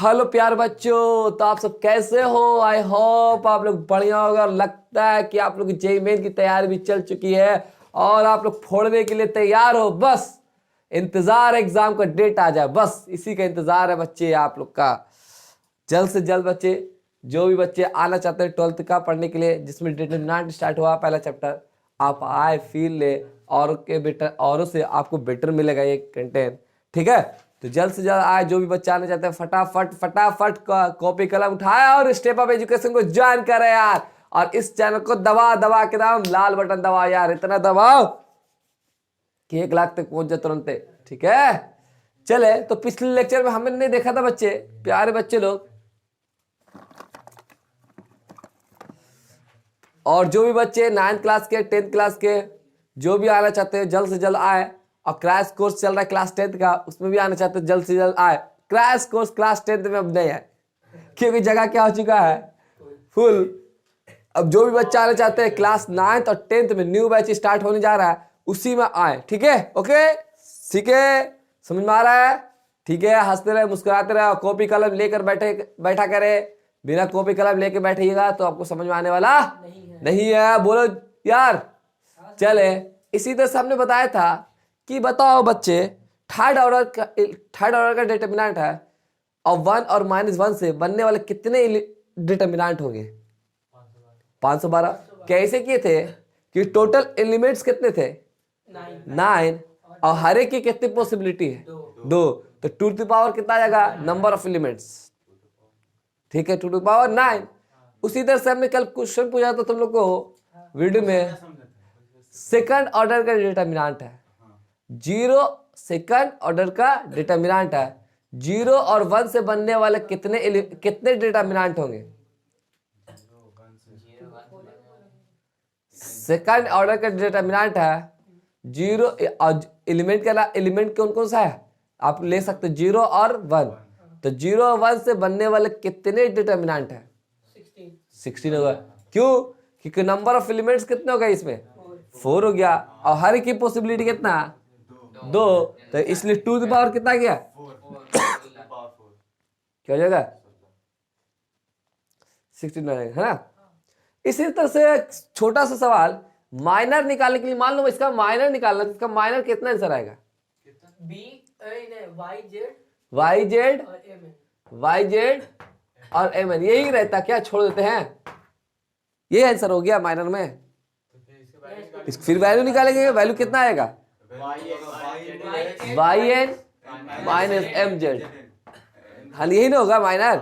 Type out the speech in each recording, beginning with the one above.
Hello प्यार बच्चों, तो आप सब कैसे हो? आई होप आप लोग बढ़िया होगा। लगता है कि आप लोग जेईई मेन की तैयारी भी चल चुकी है और आप लोग फोड़ने के लिए तैयार हो। बस इंतजार एग्जाम का डेट आ जाए, बस इसी का इंतजार है बच्चे आप लोग का। जल्द से जल्द बच्चे, जो भी बच्चे आना चाहते हैं 12th का पढ़ने के लिए, जिसमें डिटरमिनेंट स्टार्ट हुआ पहला चैप्टर, आप आए फील ले औरों से आपको बेटर मिलेगा ये कंटेंट। ठीक है, तो जल्द से जल्द आए। जो भी बच्चा आना चाहते हैं फटाफट फटाफट कॉपी कलम उठाए और स्टेप अप एजुकेशन को ज्वाइन करे यार। और इस चैनल को दबा दबा के दाम लाल बटन दबाओ यार, इतना दबाओ कि 1 लाख तक पहुंच जाए तुरंत। ठीक है, चले तो पिछले लेक्चर में हमने नहीं देखा था बच्चे, प्यारे बच्चे लोग, और जो भी बच्चे 9th क्लास के 10th क्लास के जो भी आना चाहते हैं जल्द से जल्द आए। और क्रैश कोर्स चल रहा है क्लास 10th का, उसमें भी आना चाहते हैं जल्द से जल्द आए। क्रैश कोर्स क्लास 10th में अब नहीं है क्योंकि जगह क्या हो चुका है, फुल। अब जो भी बच्चा आना चाहते हैं क्लास 9th और 10th में न्यू बैच स्टार्ट होने जा रहा है, उसी में आए। ठीक है, ओके, ठीक है, समझ में आ रहा है? ठीक है, हंसते रहे मुस्कुराते रहे, कॉपी कलम लेकर बैठा करे। बिना कॉपी कलम लेके बैठिएगा तो आपको समझ में आने वाला नहीं है। बोलो यार। चले, इसी तरह से हमने बताया था कि बताओ बच्चे, थर्ड ऑर्डर का डिटरमिनेंट है और 1 और -1 से बनने वाले कितने डिटरमिनेंट होंगे? 512। कैसे किए थे कि टोटल एलिमेंट्स कितने थे? 9 और हर एक की कितनी पॉसिबिलिटी है? 2। तो 2 टू पावर कितना आ जाएगा? Number of elements. ठीक है, 2 टू पावर 9। उसी तरह से हमने कल क्वेश्चन पूछा था तुम लोग को वीडियो में, सेकंड ऑर्डर का डिटरमिनेंट है 0। सेकंड ऑर्डर का डिटरमिनेंट है 0 और 1 से बनने वाले कितने डिटरमिनेंट होंगे? सेकंड ऑर्डर का डिटरमिनेंट है 0। एलिमेंट कौन कौन सा है आप ले सकते? 0 और 1। तो 0 और 1 से बनने वाले कितने डिटरमिनेंट है? 16 होगा। क्यों? क्योंकि नंबर ऑफ एलिमेंट्स कितने हो गए इसमें? 4 हो गया और हर की पॉसिबिलिटी कितना? 2। तो इसलिए 2 की पावर कितना गया? क्या हो जाएगा? 16 है ना। इसी तरह से छोटा सा सवाल, माइनर निकालने के लिए, मान लो इसका माइनर निकालना, तो इसका माइनर कितना आंसर आएगा? वाई जेड और एम एन, यही रहता क्या? छोड़ देते हैं, यही आंसर हो गया माइनर में। फिर वैल्यू निकालेंगे, वैल्यू कितना आएगा? Y n minus m z. हाँ, यही ना होगा माइनर?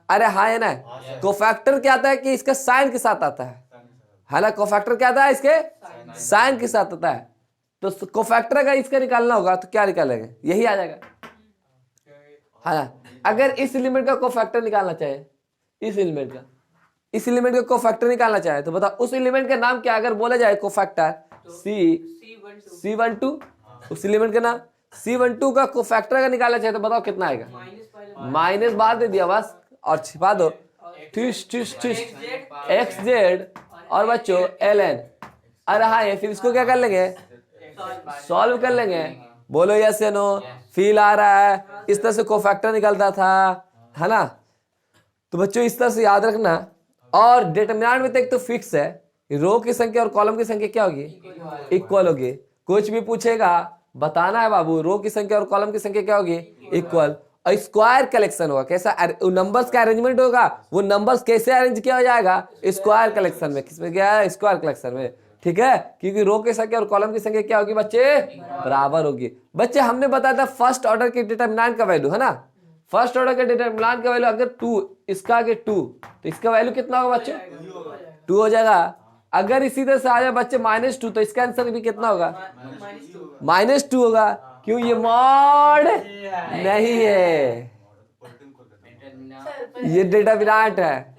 अरे हाँ है ना। कोफैक्टर क्या आता है कि इसका साइन के साथ आता है ना। कोफैक्टर क्या आता है? इसके साइन के साथ आता है। तो कोफैक्टर अगर इसका निकालना होगा तो क्या निकालेंगे? यही आ जाएगा, है ना। अगर इस एलिमेंट का कोफैक्टर निकालना चाहे, इस एलिमेंट का कोफैक्टर निकालना चाहे तो बताओ उस एलिमेंट का नाम क्या? अगर बोला जाए कोफैक्टर C12, उस एलिमेंट का नाम C12 का कोफैक्टर अगर निकालना चाहे तो बताओ कितना आएगा? माइनस बाद दे दिया बस और छिपा दो, एक्स जेड और बच्चों ln। अरे हाँ, फिर इसको क्या कर लेंगे? सॉल्व कर लेंगे। बोलो यस या नो? फील आ रहा है? इस तरह से कोफैक्टर निकलता था, है ना। तो बच्चों इस तरह से याद रखना। और डिटरमिनेंट में तो एक तो फिक्स है, रो की संख्या और कॉलम की संख्या क्या होगी? इक्वल होगी। कुछ भी पूछेगा बताना है बाबू, रो की संख्या और कॉलम की संख्या क्या होगी? इक्वल। और स्क्वायर कलेक्शन होगा। कैसा? नंबर्स का अरेंजमेंट होगा, वो नंबर्स कैसे अरेंज किया जाएगा? स्क्वायर कलेक्शन में। किसमें गया है? स्क्वायर कलेक्शन में। ठीक है, क्योंकि रो की संख्या और कॉलम की संख्या क्या होगी बच्चे? बराबर होगी। बच्चे हमने बताया था फर्स्ट ऑर्डर के डिटरमिनेंट का वैल्यू, है ना। फर्स्ट ऑर्डर के डिटरमिनेंट का वैल्यू अगर 2, इसका आगे 2, तो इसका वैल्यू कितना होगा बच्चे? 2 हो जाएगा। अगर इसी तरह से आ जाए बच्चे -2, तो इसका आंसर भी कितना होगा? -2 होगा। क्यों? ये मॉड नहीं है, ये डिटरमिनेंट है।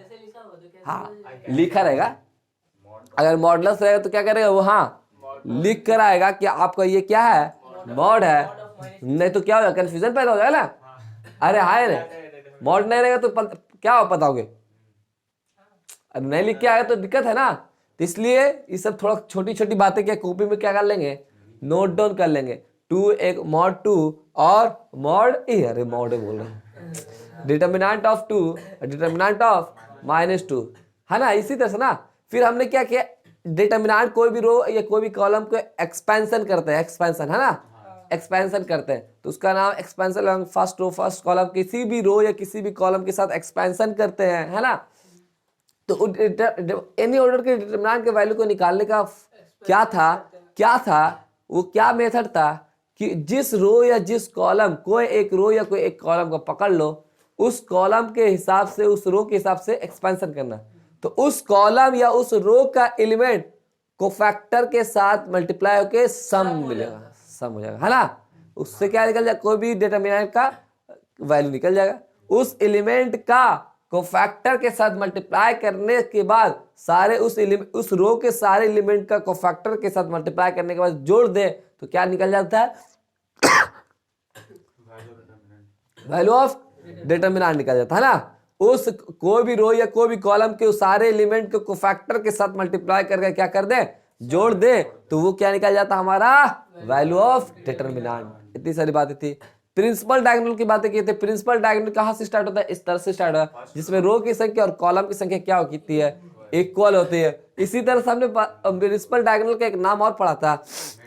हाँ, लिखा रहेगा। अगर मॉडलस रहेगा तो क्या करेगा वो? हाँ, लिख कर आएगा कि आपका ये क्या है? मॉड है। नहीं तो क्या होगा? कंफ्यूजन पैदा हो जाएगा ना। अरे हाय रे, मॉड नहीं रहेगा तो क्या बताओगे? नहीं लिख के आएगा तो दिक्कत है ना। तो इसलिए ये सब थोड़ा छोटी छोटी बातें क्या कॉपी में क्या कर लेंगे? नोट डाउन कर लेंगे। 2 एक मॉड 2 और मॉड, अरे मॉड बोल रहे हैं, डिटर्मिनेंट ऑफ 2 डिटर्मिनेंट ऑफ -2, है ना। इसी तरह से ना फिर हमने क्या किया, डिटर्मिनेंट कोई भी रो या कोई भी कॉलम को एक्सपेंशन करते हैं, एक्सपेंशन, है ना, एक्सपेंशन करते हैं तो उसका नाम expansion. First row first column किसी भी रो या किसी भी कॉलम के साथ एक्सपेंशन करते हैं, है ना। तो एनी ऑर्डर के डिटर्मिनेंट के वैल्यू को निकालने का क्या था वो क्या मेथड था कि जिस रो या जिस कॉलम, कोई एक रो या कोई एक कॉलम को पकड़ लो, उस कॉलम के हिसाब से उस रो के हिसाब से एक्सपेंशन करना। तो उस कॉलम या उस रो का एलिमेंट को फैक्टर के साथ मल्टीप्लाई होके सम मिलेगा, सम हो जाएगा, है ना। उससे क्या निकल जाएगा, कोई भी डिटर्मिनेंट का वैल्यू निकल जाएगा। उस एलिमेंट का को फैक्टर के साथ मल्टीप्लाई करने के बाद सारे उस रो के सारे एलिमेंट का को फैक्टर के साथ मल्टीप्लाई करने के बाद जोड़ दे तो क्या निकल जाता है, वैल्यू ऑफ डिटर्मिनेंट निकल जाता है ना। उस कोई भी रो या कोई भी कॉलम के उस सारे एलिमेंट को फैक्टर के साथ मल्टीप्लाई करके क्या कर दे, जोड़ दे तो वो क्या निकल जाता हमारा, वैल्यू ऑफ डिटर्मिनेंट। इतनी सारी बातें थी। प्रिंसिपल डायगोनल की बातें की थी। प्रिंसिपल डायगोनल कहां से स्टार्ट होता है, इस तरह से स्टार्ट होता है जिसमें रो की संख्या और कॉलम की संख्या क्या होती है, इक्वल होती है। इसी तरह से हमने प्रिंसिपल डायगोनल का एक नाम और पढ़ा था,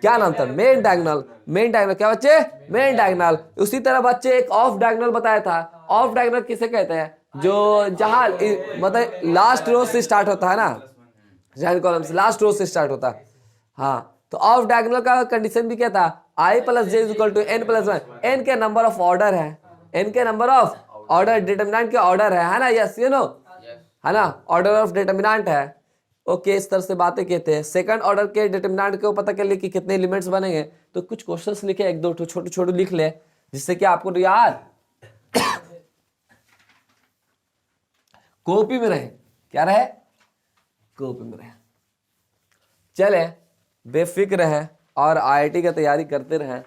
क्या नाम था, मेन डायगोनल। मेन डायगोनल क्या बच्चे, मेन डायगोनल। उसी तरह बच्चे एक ऑफ डायगोनल बताया था। ऑफ डायगोनल किसे कहते हैं, जो जहां मतलब लास्ट रो से स्टार्ट होता है ना, जहां कॉलम से लास्ट रो से स्टार्ट होता है। हाँ, तो ऑफ डायगोनल का कंडीशन भी क्या था, i + j = n + 1। n के नंबर ऑफ ऑर्डर है, n के नंबर ऑफ ऑर्डर डिटर्मिनेंट के ऑर्डर है ना, यस यू नो, है ना, ऑर्डर ऑफ डिटर्मिनेंट है। ओके, इस तरह से बातें कहते हैं। सेकंड ऑर्डर के डिटर्मिनेंट को पता कर ले कि कितने एलिमेंट्स बनेंगे, तो कुछ क्वेश्चंस लिखे, एक दो छोटे छोटे लिख ले, जिससे कि आपको यार कॉपी में रहे, क्या रहे, कॉपी में रहे। चले बेफिक्र है और आईआईटी की तैयारी करते रहे।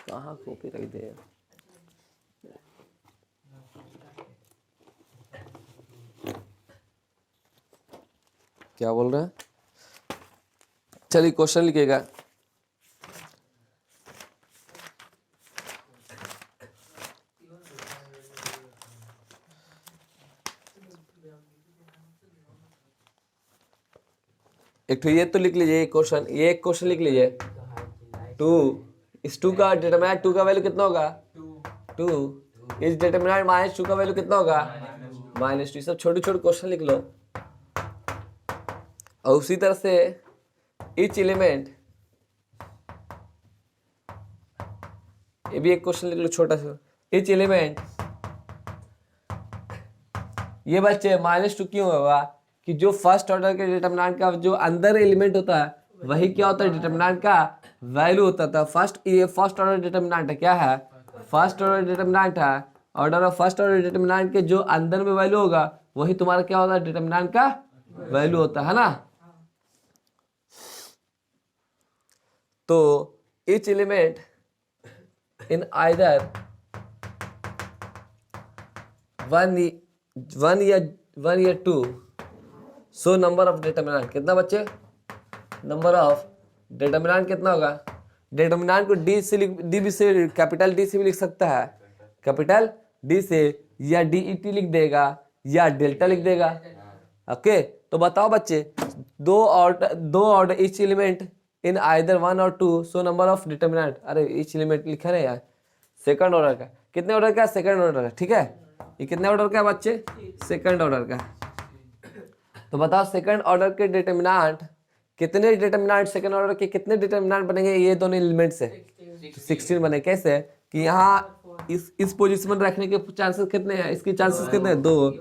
कहाँ कॉपी रख दे, क्या बोल रहे हैं। चलिए क्वेश्चन लिखिएगा। एक तो ये तो लिख लीजिए क्वेश्चन, ये एक क्वेश्चन लिख लीजिए। 2 इस 2 का डिटर्मिनेंट 2 का वैल्यू कितना होगा, 2 इस डिटर्मिनेंट -2 का वैल्यू कितना होगा, -2। सब छोटे छोटे क्वेश्चन लिख लो। और उसी तरह से ईच एलिमेंट, ये भी एक क्वेश्चन लिख लो छोटा सा। ईच एलिमेंट, ये बच्चे -2 क्यों होगा कि जो फर्स्ट ऑर्डर के डिटर्मिनेंट का जो अंदर एलिमेंट होता है वही क्या होता है, डिटर्मिनेंट का वैल्यू होता था। ये फर्स्ट ऑर्डर डिटर्मिनेंट है, क्या है, फर्स्ट ऑर्डर डिटर्मिनेंट है। Order of first order determinant के जो अंदर में वैल्यू होगा वही तुम्हारा क्या होता है, डिटर्मिनेंट का वैल्यू होता है ना। तो each element in either one या 2 सो नंबर ऑफ डिटर्मिनेंट, कितना बच्चे, नंबर ऑफ डिटर्मिनेंट कितना होगा। डिटर्मिनेंट को डी भी से कैपिटल डी से भी लिख सकता है, कैपिटल डी से, या DET लिख देगा या डेल्टा लिख देगा। ओके, तो बताओ बच्चे, दो order each element in either 1 और 2 सो नंबर ऑफ डिटर्मिनेंट। अरे ईच एलिमेंट लिखा है यार, सेकंड ऑर्डर का, कितने ऑर्डर का, सेकंड ऑर्डर का, ठीक है। ये कितने ऑर्डर का बच्चे, सेकंड ऑर्डर का। तो बताओ सेकंड ऑर्डर के डिटर्मिनेंट कितने, डिटर्मिनेंट सेकंड ऑर्डर के कितने डिटर्मिनेंट बनेंगे, ये दोनों एलिमेंट से 16 बने। कैसे कि यहाँ इस पोजीशन में रखने के चांसेस कितने हैं, इसकी चांसेस कितने हैं, 2,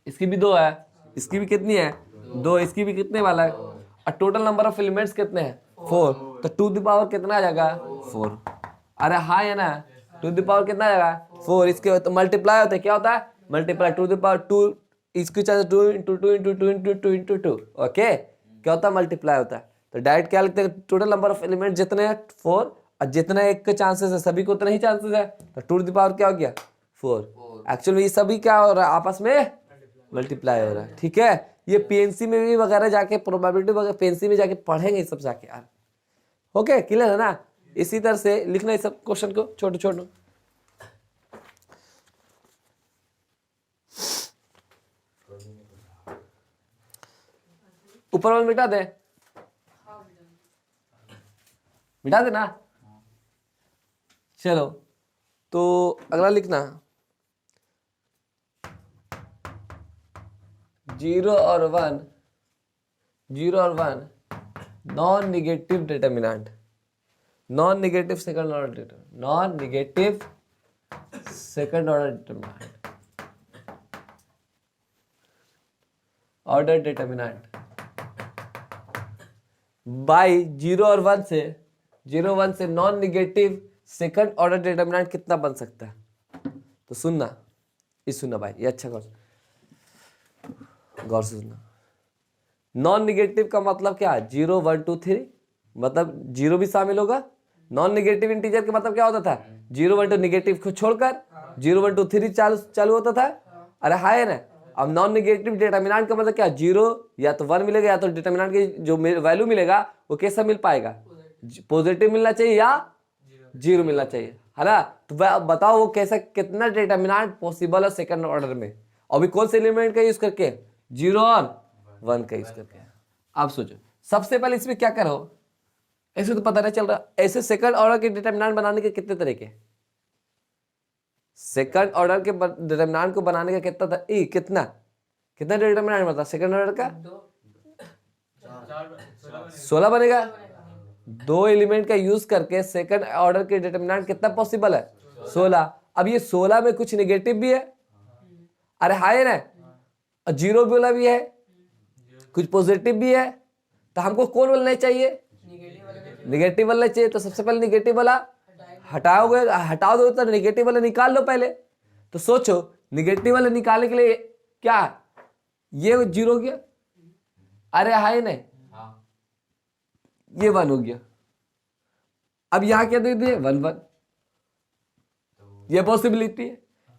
इसकी भी 2 है, इसकी भी कितनी है, 2, इसकी भी कितने वाला है, और टोटल नंबर ऑफ एलिमेंट्स कितने हैं, 4। तो टू द पावर कितना आ जाएगा, 4। अरे हाँ है ना, टू द पावर कितना आ जाएगा, 4। इसके तो मल्टीप्लाई होता है, क्या होता है, मल्टीप्लाई, टू द पावर 2, इसकी चांस 2 × 2 × 2 × 2 × 2, ओके, क्या होता है, मल्टीप्लाई होता है। तो डायरेक्ट क्या लिखते हैं, टोटल नंबर ऑफ एलिमेंट जितने हैं 4, और जितना एक के चांसेस है सभी को उतना ही चांसेस है, तो टू द पावर क्या हो गया, 4। एक्चुअली ये सभी क्या हो रहा है, आपस में मल्टीप्लाई हो रहा है, ठीक है। ये PNC में भी वगैरह जाके प्रोबेबिलिटी वगैरह PNC में जाके पढ़ेंगे सब जाके यार, ओके, क्लियर है ना। इसी तरह से लिखना है सब क्वेश्चन को छोटे छोटे। ऊपर वाला मिटा दे, मिटा देना। चलो तो अगला लिखना 0 और 1 non negative determinant, non negative second order determinant, non negative second order determinant, order determinant by 0 और 1 से, 0 1 से non negative second order determinant कितना बन सकता है? तो सुनना, ये सुनना भाई, ये अच्छा गौर से सुनना। नॉन निगेटिव का मतलब क्या है? 0 1 2 3, मतलब 0 भी शामिल होगा। नॉन निगेटिव इंटीजर का मतलब क्या होता था? 0 1 2 निगेटिव को छोड़कर 0 1 2 3 चालू होता था। अरे हाँ है ना। अब नॉन निगेटिव डिटर्मिनेंट का मतलब क्या? 0 या तो 1 मिलेगा या तो डिटर्मिनेंट की जो वैल्यू मिलेगा वो कैसा मिल पाएगा? पॉजिटिव मिलना चाहिए या 0 मिलना चाहिए, है ना। तो बताओ वो कैसा, कितना डिटर्मिनेंट पॉसिबल है सेकंड ऑर्डर में? अभी कौन से एलिमेंट का यूज करके? 0 और 1 का यूज करके। आप सोचो, सबसे पहले इसमें क्या करो, ऐसे तो पता नहीं चल रहा। ऐसे सेकंड ऑर्डर के डिटर्मिनेंट बनाने के कितने तरीके? सेकंड ऑर्डर के डिटर्मिनेंट को बनाने का कितना डिटर्मिनेंट बनता है सेकंड ऑर्डर का? 16 बनेगा। 2 एलिमेंट का यूज करके सेकंड ऑर्डर के डिटर्मिनेंट कितना पॉसिबल है? 16। अब ये 16 में कुछ निगेटिव भी है, अरे हाय ना, 0 वाला भी है, कुछ पॉजिटिव भी है। तो हमको कौन बोलना चाहिए? निगेटिव वाला चाहिए। तो सबसे पहले निगेटिव वाला हटाओ दो, तो निगेटिव वाला निकाल लो पहले। तो सोचो निगेटिव वाला निकालने के लिए क्या, ये 0 हो गया, अरे हाय नहीं, ये 1 हो गया। अब यहां क्या दे दिए? 1 1, ये पॉसिबिलिटी है।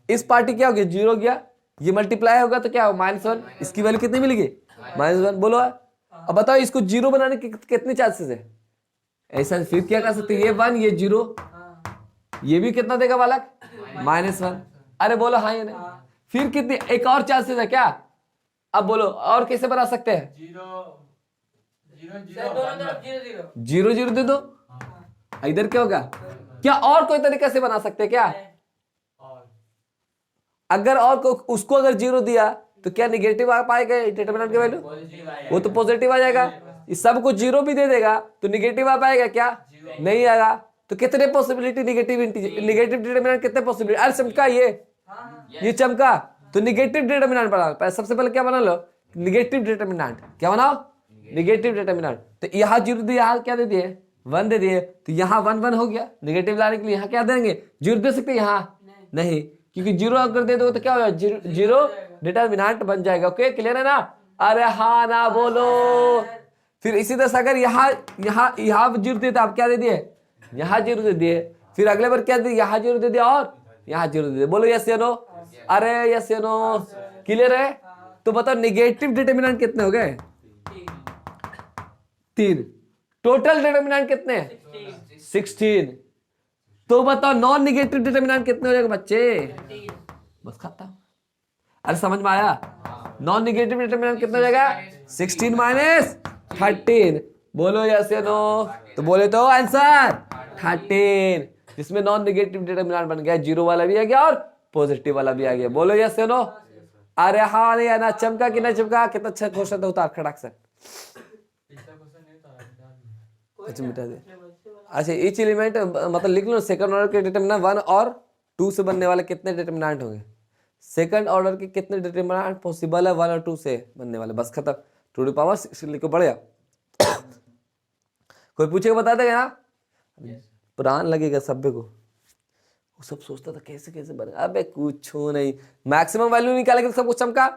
इस पार्टी क्या हो गया? 0 गया, ये मल्टीप्लाई होगा तो क्या हो? -1। इसकी वैल्यू कितनी मिलेगी? -1। बोलो अब बताओ इसको 0 बनाने के कितने चांसेस है? ऐसा फिर क्या कर सकते? ये 1 ये 0, ये भी कितना देगा बालक? -1। अरे बोलो हाँ या नहीं। फिर कितनी एक और चांसेस है क्या? अब बोलो और कैसे बना सकते हैं? 0 0 दे दो। इधर क्या होगा? क्या और कोई तरीका से बना सकते हैं क्या? अगर और को उसको अगर 0 दिया तो क्या निगेटिव आ पाएगा डिटर्मिनेंट की वैल्यू? वो तो पॉजिटिव आ जाएगा। इस सबको 0 भी दे देगा तो निगेटिव आ पाएगा क्या? नहीं आएगा। तो कितने पॉसिबिलिटी निगेटिव डिटर्मिनेंट कितने पॉसिबिलिटी? अरे चमका ये चमका, तो निगेटिव डिटर्मिनेंट बना। सबसे पहले क्या बना लो? Negative determinant. क्या बनाओ? Negative determinant. तो यहाँ 0 दिए, यहाँ क्या दे दिए? 1 दे दिए। तो यहाँ 1 1 हो गया। निगेटिव लाने के लिए यहाँ क्या देंगे? 0 दे सकते यहाँ? नहीं, क्योंकि 0 अगर दे दो तो क्या होगा? 0 डिटर्मिनेंट बन जाएगा। ओके, क्लियर है ना? अरे हाँ ना बोलो। फिर इसी तरह से अगर यहाँ 0 देते, आप क्या दे दिए? यहाँ 0 दे दिए। फिर अगले बार क्या दिए? यहाँ 0 दे दिया और यहाँ 0 दे दिया। बोलो यस या नो? अरे यस या नो? क्लियर है? तो बताओ निगेटिव डिटर्मिनेंट कितने हो गए? 3। टोटल डिटर्मिनेंट कितने हैं? 16। तो बताओ नॉन निगेटिव डिटर्मिनेंट कितने हो जाएगा बच्चे? बस खत्म। अरे समझ में आया? नॉन निगेटिव डिटर्मिनेंट कितना हो जाएगा? 16 - 13। बोलो यस या नो? तो बोले तो आंसर 13, जिसमें नॉन निगेटिव डिटर्मिनेंट बन गया। 0 वाला भी आ गया और पॉजिटिव वाला भी आ गया। बोलो यस या नो? अरे हाँ नहीं ना चमका कि ना चमका? कितना अच्छा क्वेश्चन था। उतार खड़ाक से। अच्छा मिटा दे। अच्छा ईच एलिमेंट मतलब लिख लो सेकंड ऑर्डर के डिटर्मिनेंट 1 और 2 से बनने वाले कितने डिटर्मिनेंट होंगे? सेकंड ऑर्डर के कितने डिटर्मिनेंट पॉसिबल है 1 और 2 से बनने वाले? बस खत्म। 2 टू पावर 6 लिखो, बढ़िया। कोई पूछेगा बता देगा ना? प्राण लगेगा सभ्य को। वो सब सोचता था कैसे बने। अबे कुछ नहीं, मैक्सिमम वैल्यू निकालेंगे तो सब कुछ चमका।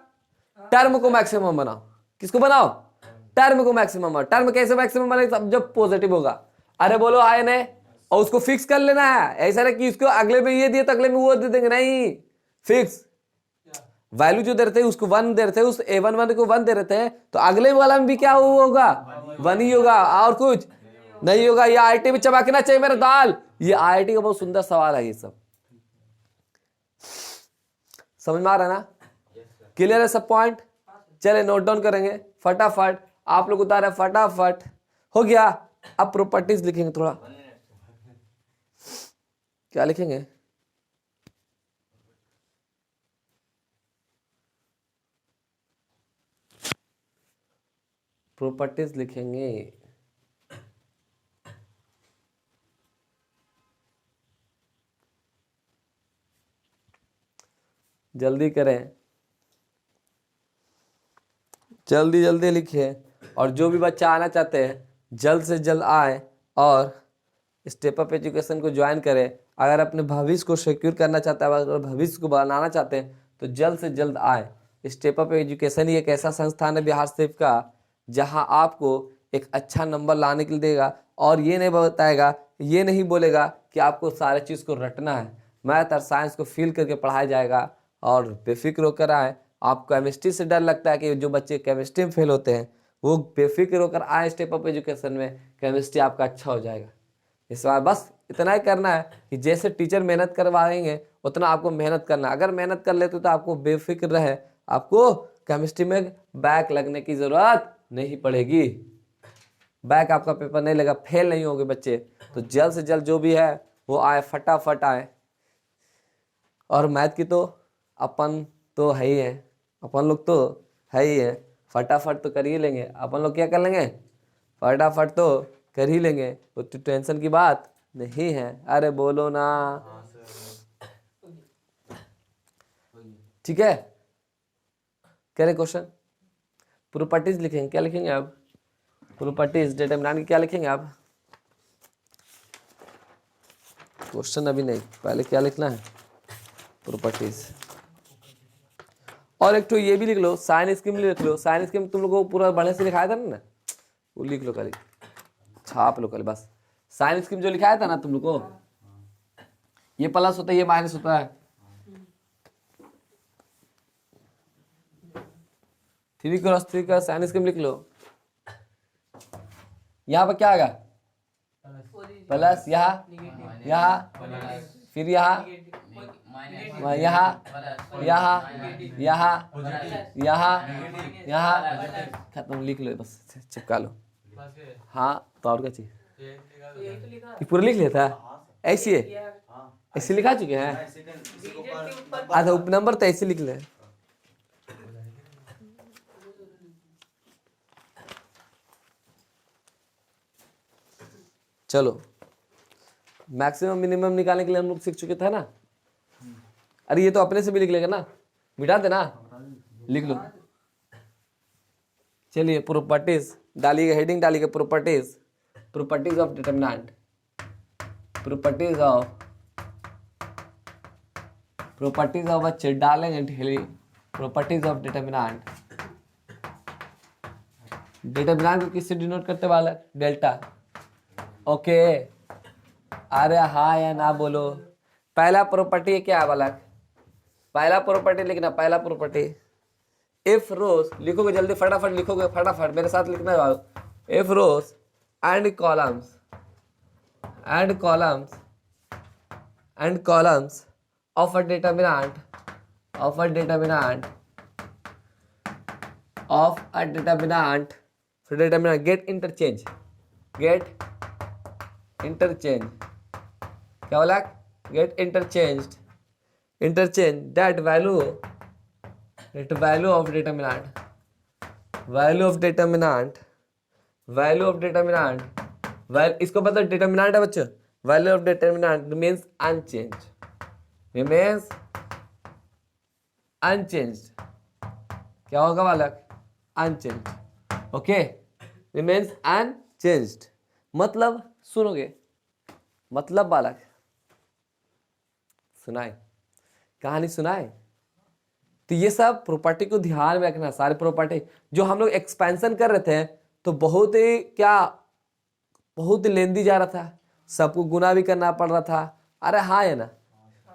टर्म को मैक्सिमम बनाओ। किसको बनाओ? टर्म को मैक्सिमम। टर्म कैसे मैक्सिमम बनेगा? जब पॉजिटिव होगा। अरे बोलो आए ने, और उसको फिक्स कर लेना है। ऐसा नहीं कि इसको अगले में ये दिए तो अगले में वो दे देंगे, नहीं। फिक्स वैल्यू जो दे रहे थे उसको 1 दे रहे थे, उस A11 को 1 दे रहे थे, तो अगले वाला में भी क्या होगा? 1 ही होगा, और कुछ नहीं होगा। ये आईटी में चमकना चाहिए मेरा दाल। ये आईटी का बहुत सुंदर सवाल है। ये सब समझ में आ रहा है ना? क्लियर है सब पॉइंट? चले नोट डाउन करेंगे फटाफट। आप लोग उतारे फटाफट। हो गया। अब प्रॉपर्टीज लिखेंगे थोड़ा। क्या लिखेंगे? प्रॉपर्टीज लिखेंगे। जल्दी करें, जल्दी जल्दी लिखिए। और जो भी बच्चा आना चाहते हैं जल्द से जल्द आए और स्टेप अप एजुकेशन को ज्वाइन करें। अगर अपने भविष्य को सिक्योर करना चाहते हैं, अगर भविष्य को बनाना चाहते हैं तो जल्द से जल्द आए। स्टेप अप एजुकेशन ही एक ऐसा संस्थान है बिहार स्टेट का जहां आपको एक अच्छा नंबर लाने के लिए देगा। और ये नहीं बताएगा, ये नहीं बोलेगा कि आपको सारे चीज़ को रटना है। मैथ और साइंस को फील करके पढ़ाया जाएगा और बेफिक्र होकर आए। आपको केमिस्ट्री से डर लगता है कि जो बच्चे केमिस्ट्री में फेल होते हैं वो बेफिक्र होकर आए स्टेप अप एजुकेशन में, केमिस्ट्री आपका अच्छा हो जाएगा। इस बार बस इतना ही करना है कि जैसे टीचर मेहनत करवाएंगे उतना आपको मेहनत करना। अगर मेहनत कर लेते तो आपको बेफिक्र रहे, आपको केमिस्ट्री में बैक लगने की जरूरत नहीं पड़ेगी। बैक आपका पेपर नहीं लगा, फेल नहीं होगे बच्चे। तो जल्द से जल्द जो भी है वो आए, फटाफट आए। और मैथ की तो अपन तो है ही है, अपन लोग तो है ही है, फटाफट तो कर ही लेंगे। अपन लोग क्या कर लेंगे? फटाफट तो कर ही लेंगे। वो तो टेंशन की बात नहीं है। अरे बोलो ना, ठीक है? क्या क्वेश्चन? प्रॉपर्टीज लिखेंगे। क्या लिखेंगे अब? प्रॉपर्टीज डिटरमिनेंट की क्या लिखेंगे आप? क्वेश्चन अभी नहीं, पहले क्या लिखना है? प्रॉपर्टीज। और एक तो ये भी लिख लो, साइन स्कीम लिख लो। साइन स्कीम तुम लोग को पूरा बढ़िया से लिखाया था ना, वो लिख लो खाली, छाप लो खाली बस। साइन स्कीम जो लिखाया था ना तुम लोग को, ये प्लस होता है, ये माइनस होता है। 3 × 3 का साइन स्कीम लिख लो। यहाँ पर क्या आएगा? प्लस, यहाँ फिर यहाँ खत्म। लिख लो बस, चिपका लो। हाँ तो और क्या चाहिए? पूरा लिख लिया था ऐसे? ऐसे लिखा चुके हैं? अच्छा उपनंबर तो ऐसे लिख ले। चलो मैक्सिमम मिनिमम निकालने के लिए हम लोग सीख चुके थे ना। अरे ये तो अपने से भी लिख लेगा ना, मिटा देना, लिख लो। चलिए प्रॉपर्टीज डालिएगा, हेडिंग डालिएगा properties. Properties of determinant, properties of बच्चे डालेंगे ढेली। Properties of determinant. डिटरमिनेंट को किससे डिनोट करते वाला? डेल्टा। ओके। अरे हाँ या ना बोलो। पहला प्रॉपर्टी क्या है बालक? पहला प्रॉपर्टी लिखना, पहला प्रॉपर्टी। इफ रोज लिखोगे, जल्दी फटाफट लिखोगे, फटाफट मेरे साथ लिखना है। If rows and columns of a determinant get interchange. क्या बोला? Get interchange that value of determinant इसको मतलब डिटरमिनेंट है बच्चों। Value of determinant remains unchanged। क्या होगा बालक? unchanged। ओके, remains unchanged मतलब सुनोगे, मतलब बालक सुनाए, कहानी सुनाए। तो ये सब प्रॉपर्टी को ध्यान में रखना। सारे प्रॉपर्टी जो हम लोग एक्सपेंशन कर रहे थे तो बहुत ही लेंदी जा रहा था, सबको गुना भी करना पड़ रहा था। अरे हाँ है ना,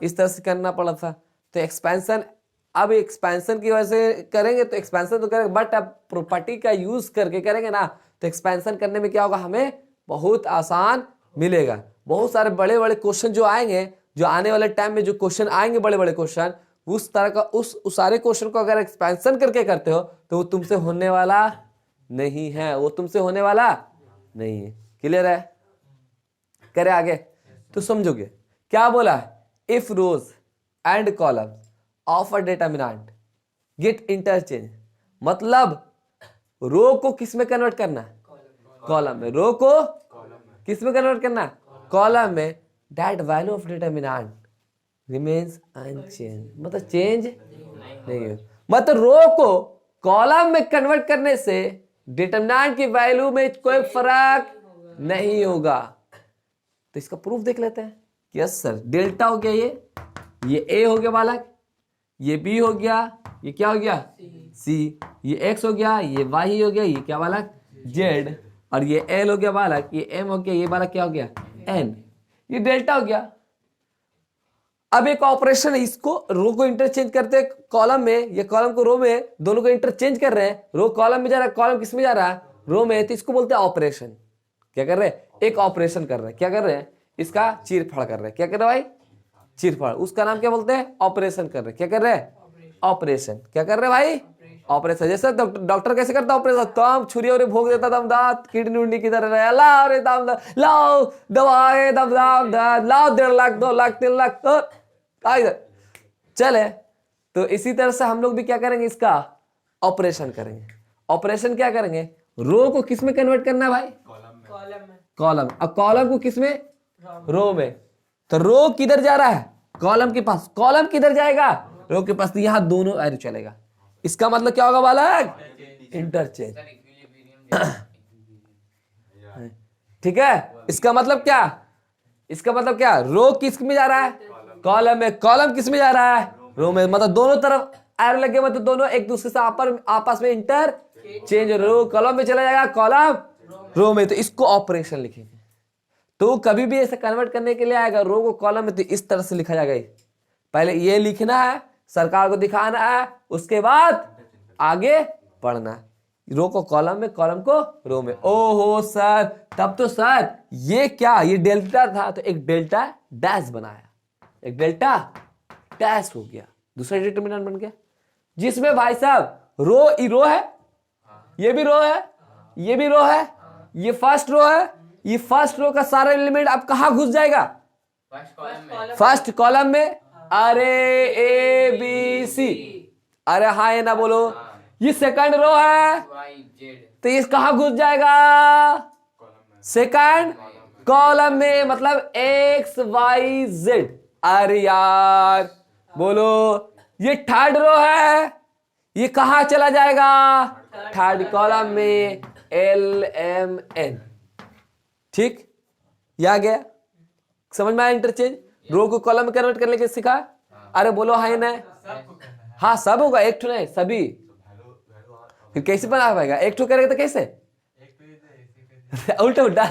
इस तरह से करना पड़ रहा था। तो एक्सपेंशन, अब एक्सपेंशन की वजह से करेंगे तो एक्सपेंशन तो करेंगे, बट अब प्रॉपर्टी का यूज करके करेंगे ना, तो एक्सपेंशन करने में क्या होगा? हमें बहुत आसान मिलेगा। बहुत सारे बड़े बड़े क्वेश्चन जो आएंगे, जो आने वाले टाइम में जो क्वेश्चन आएंगे बड़े बड़े क्वेश्चन, उस तरह का उस सारे क्वेश्चन को अगर एक्सपेंशन करके करते हो तो वो तुमसे होने वाला नहीं है, वो तुमसे होने वाला नहीं है। क्लियर है? करे आगे तो समझोगे। क्या बोला? If rows and column of a determinant get interchange, मतलब रो को किस में कन्वर्ट करना? कॉलम में। रो को किस में कन्वर्ट करना? कॉलम में। That value of determinant remains unchange, मतलब चेंज नहीं है। मतलब रो को कॉलम में कन्वर्ट करने से डिटरमिनेंट की वैल्यू में कोई फर्क नहीं होगा। तो इसका प्रूफ देख लेते हैं। यस सर, डेल्टा हो गया, ये ए हो गया बालक, ये बी हो गया, ये क्या हो गया? सी, ये एक्स हो गया, ये वाई हो गया, ये क्या बालक? जेड, और ये एल हो गया बालक, ये एम हो गया, ये बालक क्या हो गया? एन। ये डेल्टा हो गया। अब एक ऑपरेशन है, इसको रो को इंटरचेंज करते हैं कॉलम में, ये कॉलम को रो में, दोनों को इंटरचेंज कर रहे हैं। रो कॉलम में जा रहा है, कॉलम किस में जा रहा है? रो में। तो इसको बोलते हैं ऑपरेशन। क्या कर रहे हैं? एक ऑपरेशन कर रहे हैं। क्या कर रहे हैं? इसका चीरफाड़ कर रहे हैं। क्या कर रहे हैं भाई? चीरफाड़। उसका नाम क्या बोलते हैं? ऑपरेशन कर रहे हैं। क्या कर रहे हैं? ऑपरेशन। क्या कर रहे हैं भाई? ऑपरेशन। जैसे डॉक्टर कैसे करता है ऑपरेशन? तो छुरी और भोग देता दम दांत, किडनी उडनी की तरह रहे, लाओ रे दम लाओ दवाए दम दाम लाओ 1.5 लाख 2 लाख 3 लाख तो चले। तो इसी तरह से हम लोग भी क्या करेंगे? इसका ऑपरेशन करेंगे। ऑपरेशन क्या करेंगे? रो को किस में कन्वर्ट करना है भाई? कॉलम। अब कॉलम को किस में? रो में। तो रो किधर जा रहा है? कॉलम के पास। कॉलम किधर जाएगा? रो के पास। तो यहां दोनों एरो चलेगा। इसका मतलब क्या होगा बालक? इंटरचेंज। ठीक है? इसका मतलब क्या? इसका मतलब क्या? रो किस में जा रहा है? कॉलम में। कॉलम किस में जा रहा है? रो में। मतलब दोनों तरफ एरो लगे, मतलब दोनों एक दूसरे से आपस में इंटरचेंज। रो कॉलम में चला जाएगा, कॉलम रो में। तो इसको ऑपरेशन लिखेंगे। तो कभी भी ऐसे कन्वर्ट करने के लिए आएगा रो को कॉलम में, तो इस तरह से लिखा जाएगा। पहले ये लिखना है, सरकार को दिखाना है, उसके बाद आगे पढ़ना है। रो को कॉलम में, कॉलम को रो में। ओहो सर, तब तो सर ये क्या? ये डेल्टा था, तो एक डेल्टा डैश बनाया, एक डेल्टा डैश हो गया, दूसरा डिटरमिनेंट बन गया, जिसमें भाई साहब रो है, ये भी रो है, ये भी रो है, ये फर्स्ट रो है। ये फर्स्ट रो का सारा एलिमेंट अब कहां घुस जाएगा? फर्स्ट कॉलम में। अरे ए बी सी, अरे हाँ ये ना बोलो। ये सेकंड रो है, तो ये कहां घुस जाएगा? सेकंड कॉलम में, मतलब एक्स वाई जेड। अरे यार बोलो, ये थर्ड रो है, ये कहां चला जाएगा? थर्ड कॉलम में, एल एम एन। ठीक, ये आ गया समझ में आया इंटरचेंज? रो को कॉलम में कन्वर्ट करने के सीखा। अरे बोलो हाँ ना? हाँ सब होगा, एक ठो नहीं सभी। फिर कैसे बना पाएगा? एक ठो करेगा तो कैसे? उल्टा उल्टा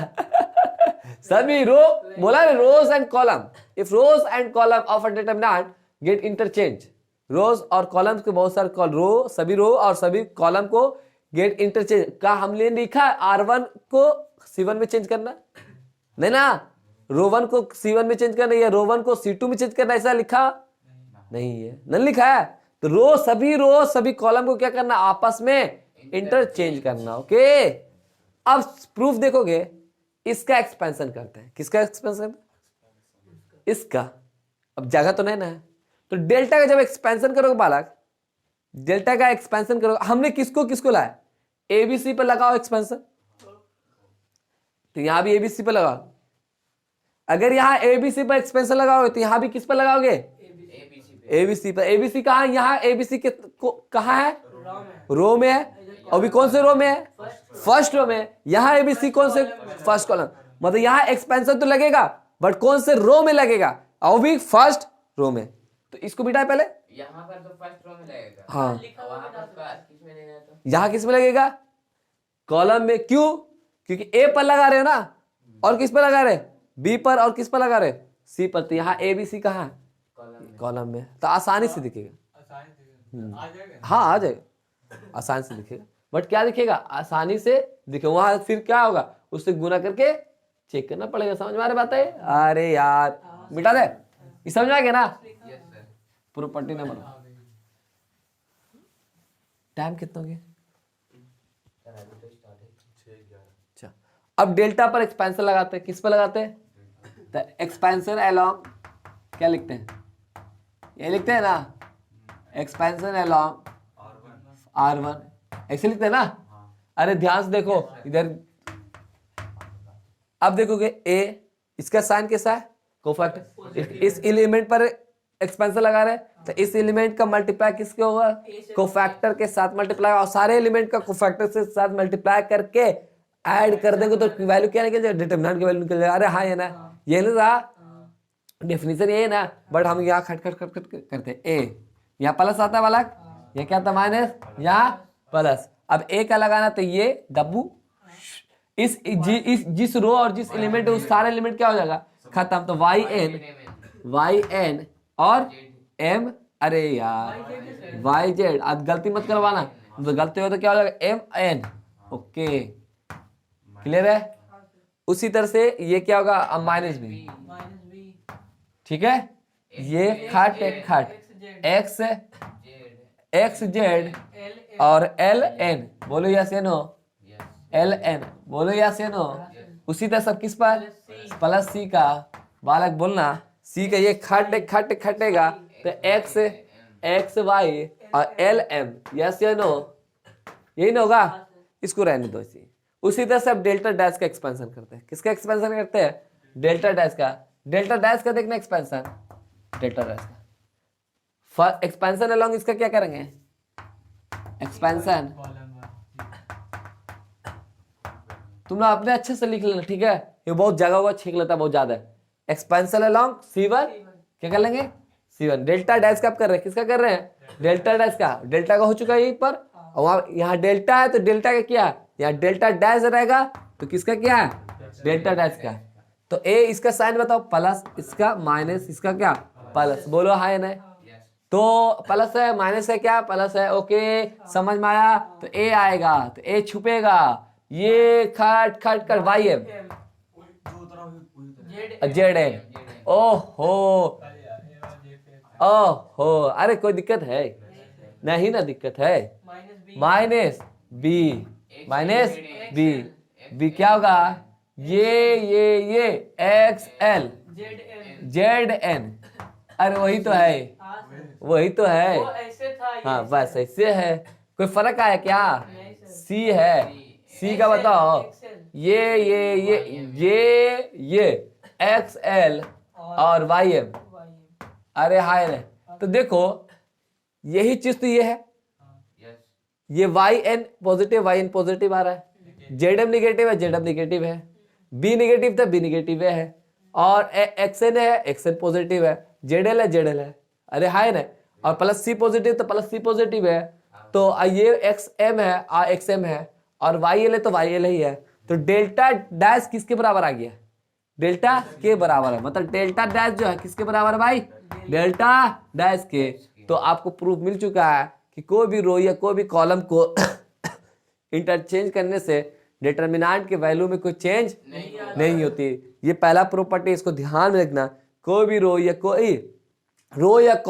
सभी रो बोला ना, rows and column. If rows and column of a determinant get interchange, rows और कॉलम के बहुत सारे रो, सभी रो और सभी कॉलम को गेट इंटरचेंज का हमने लिखा R1 को C1 में चेंज करना नहीं ना, रो 1 को C1 में चेंज करना, या रो 1 को C2 में चेंज करना, ऐसा लिखा नहीं है, नहीं लिखा है। तो रो सभी कॉलम को क्या करना? आपस में इंटरचेंज करना। ओके, अब प्रूफ देखोगे, इसका एक्सपेंशन करते हैं। किसका एक्सपेंशन? इसका। अब जगह तो नहीं ना है, तो डेल्टा का जब एक्सपेंशन करोगे बालक, डेल्टा का एक्सपेंशन करोगे, हमने किसको किसको लाया? एबीसी पर लगाओ एक्सपेंशन, तो यहां भी एबीसी पर लगाओ। अगर यहां एबीसी पर एक्सपेंशन लगाओगे तो यहां भी किस पर लगाओगे? एबीसी पर। एबीसी कहां? यहां एबीसी के कहां है? रो में है। अभी कौन से रो में है? फर्स्ट रो में। यहां एबीसी कौन से? First column. मतलब यहां एक्सपेंशन तो लगेगा, बट कौन से रो में लगेगा? और भी फर्स्ट रो में। तो इसको बिठाए पहले, यहाँ पर तो फर्स्ट रो में लगेगा। हाँ, वहां पर किस में लगेगा? तो यहां किस में लगेगा? कॉलम में। क्यों? क्योंकि ए पर लगा रहे हो ना, और किस पर लगा रहे? बी पर, और किस पर लगा रहे? सी पर। तो यहाँ ए बी सी कहाँ है? कॉलम में। तो आसानी से दिखेगा। हाँ आ जाएगा, आसानी से दिखेगा। बट क्या दिखेगा, आसानी से दिखे। वहां फिर क्या होगा, उससे गुना करके चेक करना पड़ेगा। समझ में आ रही बात है? अरे यार मिटा दे, ये समझ में आ गया ना? Yes sir. Property number. Time कितना हो गया? सर अभी तो स्टार्ट है 6:11। अच्छा, अब डेल्टा पर एक्सपेंशन लगाते हैं। किस पर लगाते हैं? तो एक्सपेंशन अलोंग क्या लिखते हैं, ये लिखते हैं ना, एक्सपेंशन अलोंग R1 ऐसे लिखते हैं ना। अरे ध्यान से देखो इधर, अब देखोगे ए, इसका साइन कैसा है, कोफैक्टर। इस एलिमेंट पर एक्सपेंशन लगा रहे हैं तो इस एलिमेंट का मल्टीप्लाई किसके होगा, कोफैक्टर के साथ मल्टीप्लाई, और सारे एलिमेंट का कोफैक्टर से साथ मल्टीप्लाई करके ऐड कर देंगे तो वैल्यू क्या निकल जाएगा, डिटरमिनेंट की वैल्यू निकल जाएगा। अरे हाँ, ये ना, ये नहीं था डेफिनेशन, ये ना, बट हम यहाँ खट खट खट खट करते हैं। ए यहाँ प्लस आता है वाला, ये क्या था माइनस, यहाँ प्लस। अब ए का लगाना तो ये डब्बू, इस जिस रो और जिस एलिमेंट है उस सारे एलिमेंट क्या हो जाएगा, खत्म। तो वाई एन और एम, अरे यार वाई जेड, अब गलती मत करवाना, तो गलती हो तो क्या हो जाएगा, एम एन। ओके क्लियर है? उसी तरह से ये क्या होगा, अब माइनस बी, ठीक है। ये खट एक्स एक्स जेड और एल एन, बोलो यस या नो, एल एन बोलो यस या नो। उसी तरह सब किस पर, प्लस सी का, बालक बोलना सी का, ये खटेगा तो एक्स एक्स वाई और एल एम, यस या नो, यही ना होगा। इसको रहने दो इसी। उसी तरह से अब डेल्टा डैश का एक्सपेंशन करते हैं। किसका एक्सपेंशन करते हैं, डेल्टा डैश का। डेल्टा डैश का देखना एक्सपेंशन, डेल्टा डैश का एक्सपेंशन अलोंग इसका क्या करेंगे, एक्सपेंशन तुम लोग अपने अच्छे से लिख लेना, ठीक है। ये बहुत जगह होगा, छींक लेता है बहुत ज्यादा। एक्सपेंशन अलोंग C1 क्या कर लेंगे, C1। डेल्टा डैश का कर रहे हैं, किसका कर रहे हैं, डेल्टा डैश का। डेल्टा का हो चुका है यहीं पर, और वहां यहाँ डेल्टा है तो डेल्टा का क्या, यहाँ डेल्टा डैश रहेगा तो किसका क्या है, डेल्टा डैश का। तो ए इसका साइन बताओ, प्लस, इसका माइनस, इसका क्या प्लस, बोलो हाय ना। तो प्लस है, माइनस है, क्या प्लस है, ओके समझ में आया। तो ए आएगा तो ए छुपेगा, ये खट खट कर वाई एम जेड एन, ओहो ओहो, अरे कोई दिक्कत है नहीं ना, दिक्कत है, minus b, minus b, b क्या होगा, ये एक्स एल जेड एन, अरे वही तो है, वही तो है, हाँ बस ऐसे है। कोई फर्क आया क्या, सी है, सी का बताओ, ये एक्स एल और वाई एम, अरे हाय रे। तो देखो यही चीज तो ये है, ये y n positive, y n positive आ रहा है, जेड एम निगेटिव है, जेड एम निगेटिव है, बी निगेटिव था, बी निगेटिव है, और एक्स एन है, एक्स एन पॉजिटिव है, जेड एल है, जेड एल है, अरे हाय ना। और प्लस सी पॉजिटिव तो प्लस सी पॉजिटिव है, तो ये एक्स एम है और एक्स एम है, और वाई एल है तो वाई एल ही है। तो डेल्टा डैश किसके बराबर आ गया, डेल्टा के बराबर है, मतलब डेल्टा डैश जो है किसके बराबर है भाई, डेल्टा डैश के। तो आपको प्रूफ मिल चुका है कि कोई भी रो या कोई भी कॉलम को इंटरचेंज करने से डिटरमिनेंट के वैल्यू में कोई चेंज नहीं होती। ये पहला प्रॉपर्टी, इसको ध्यान में रखना। कोई भी रो या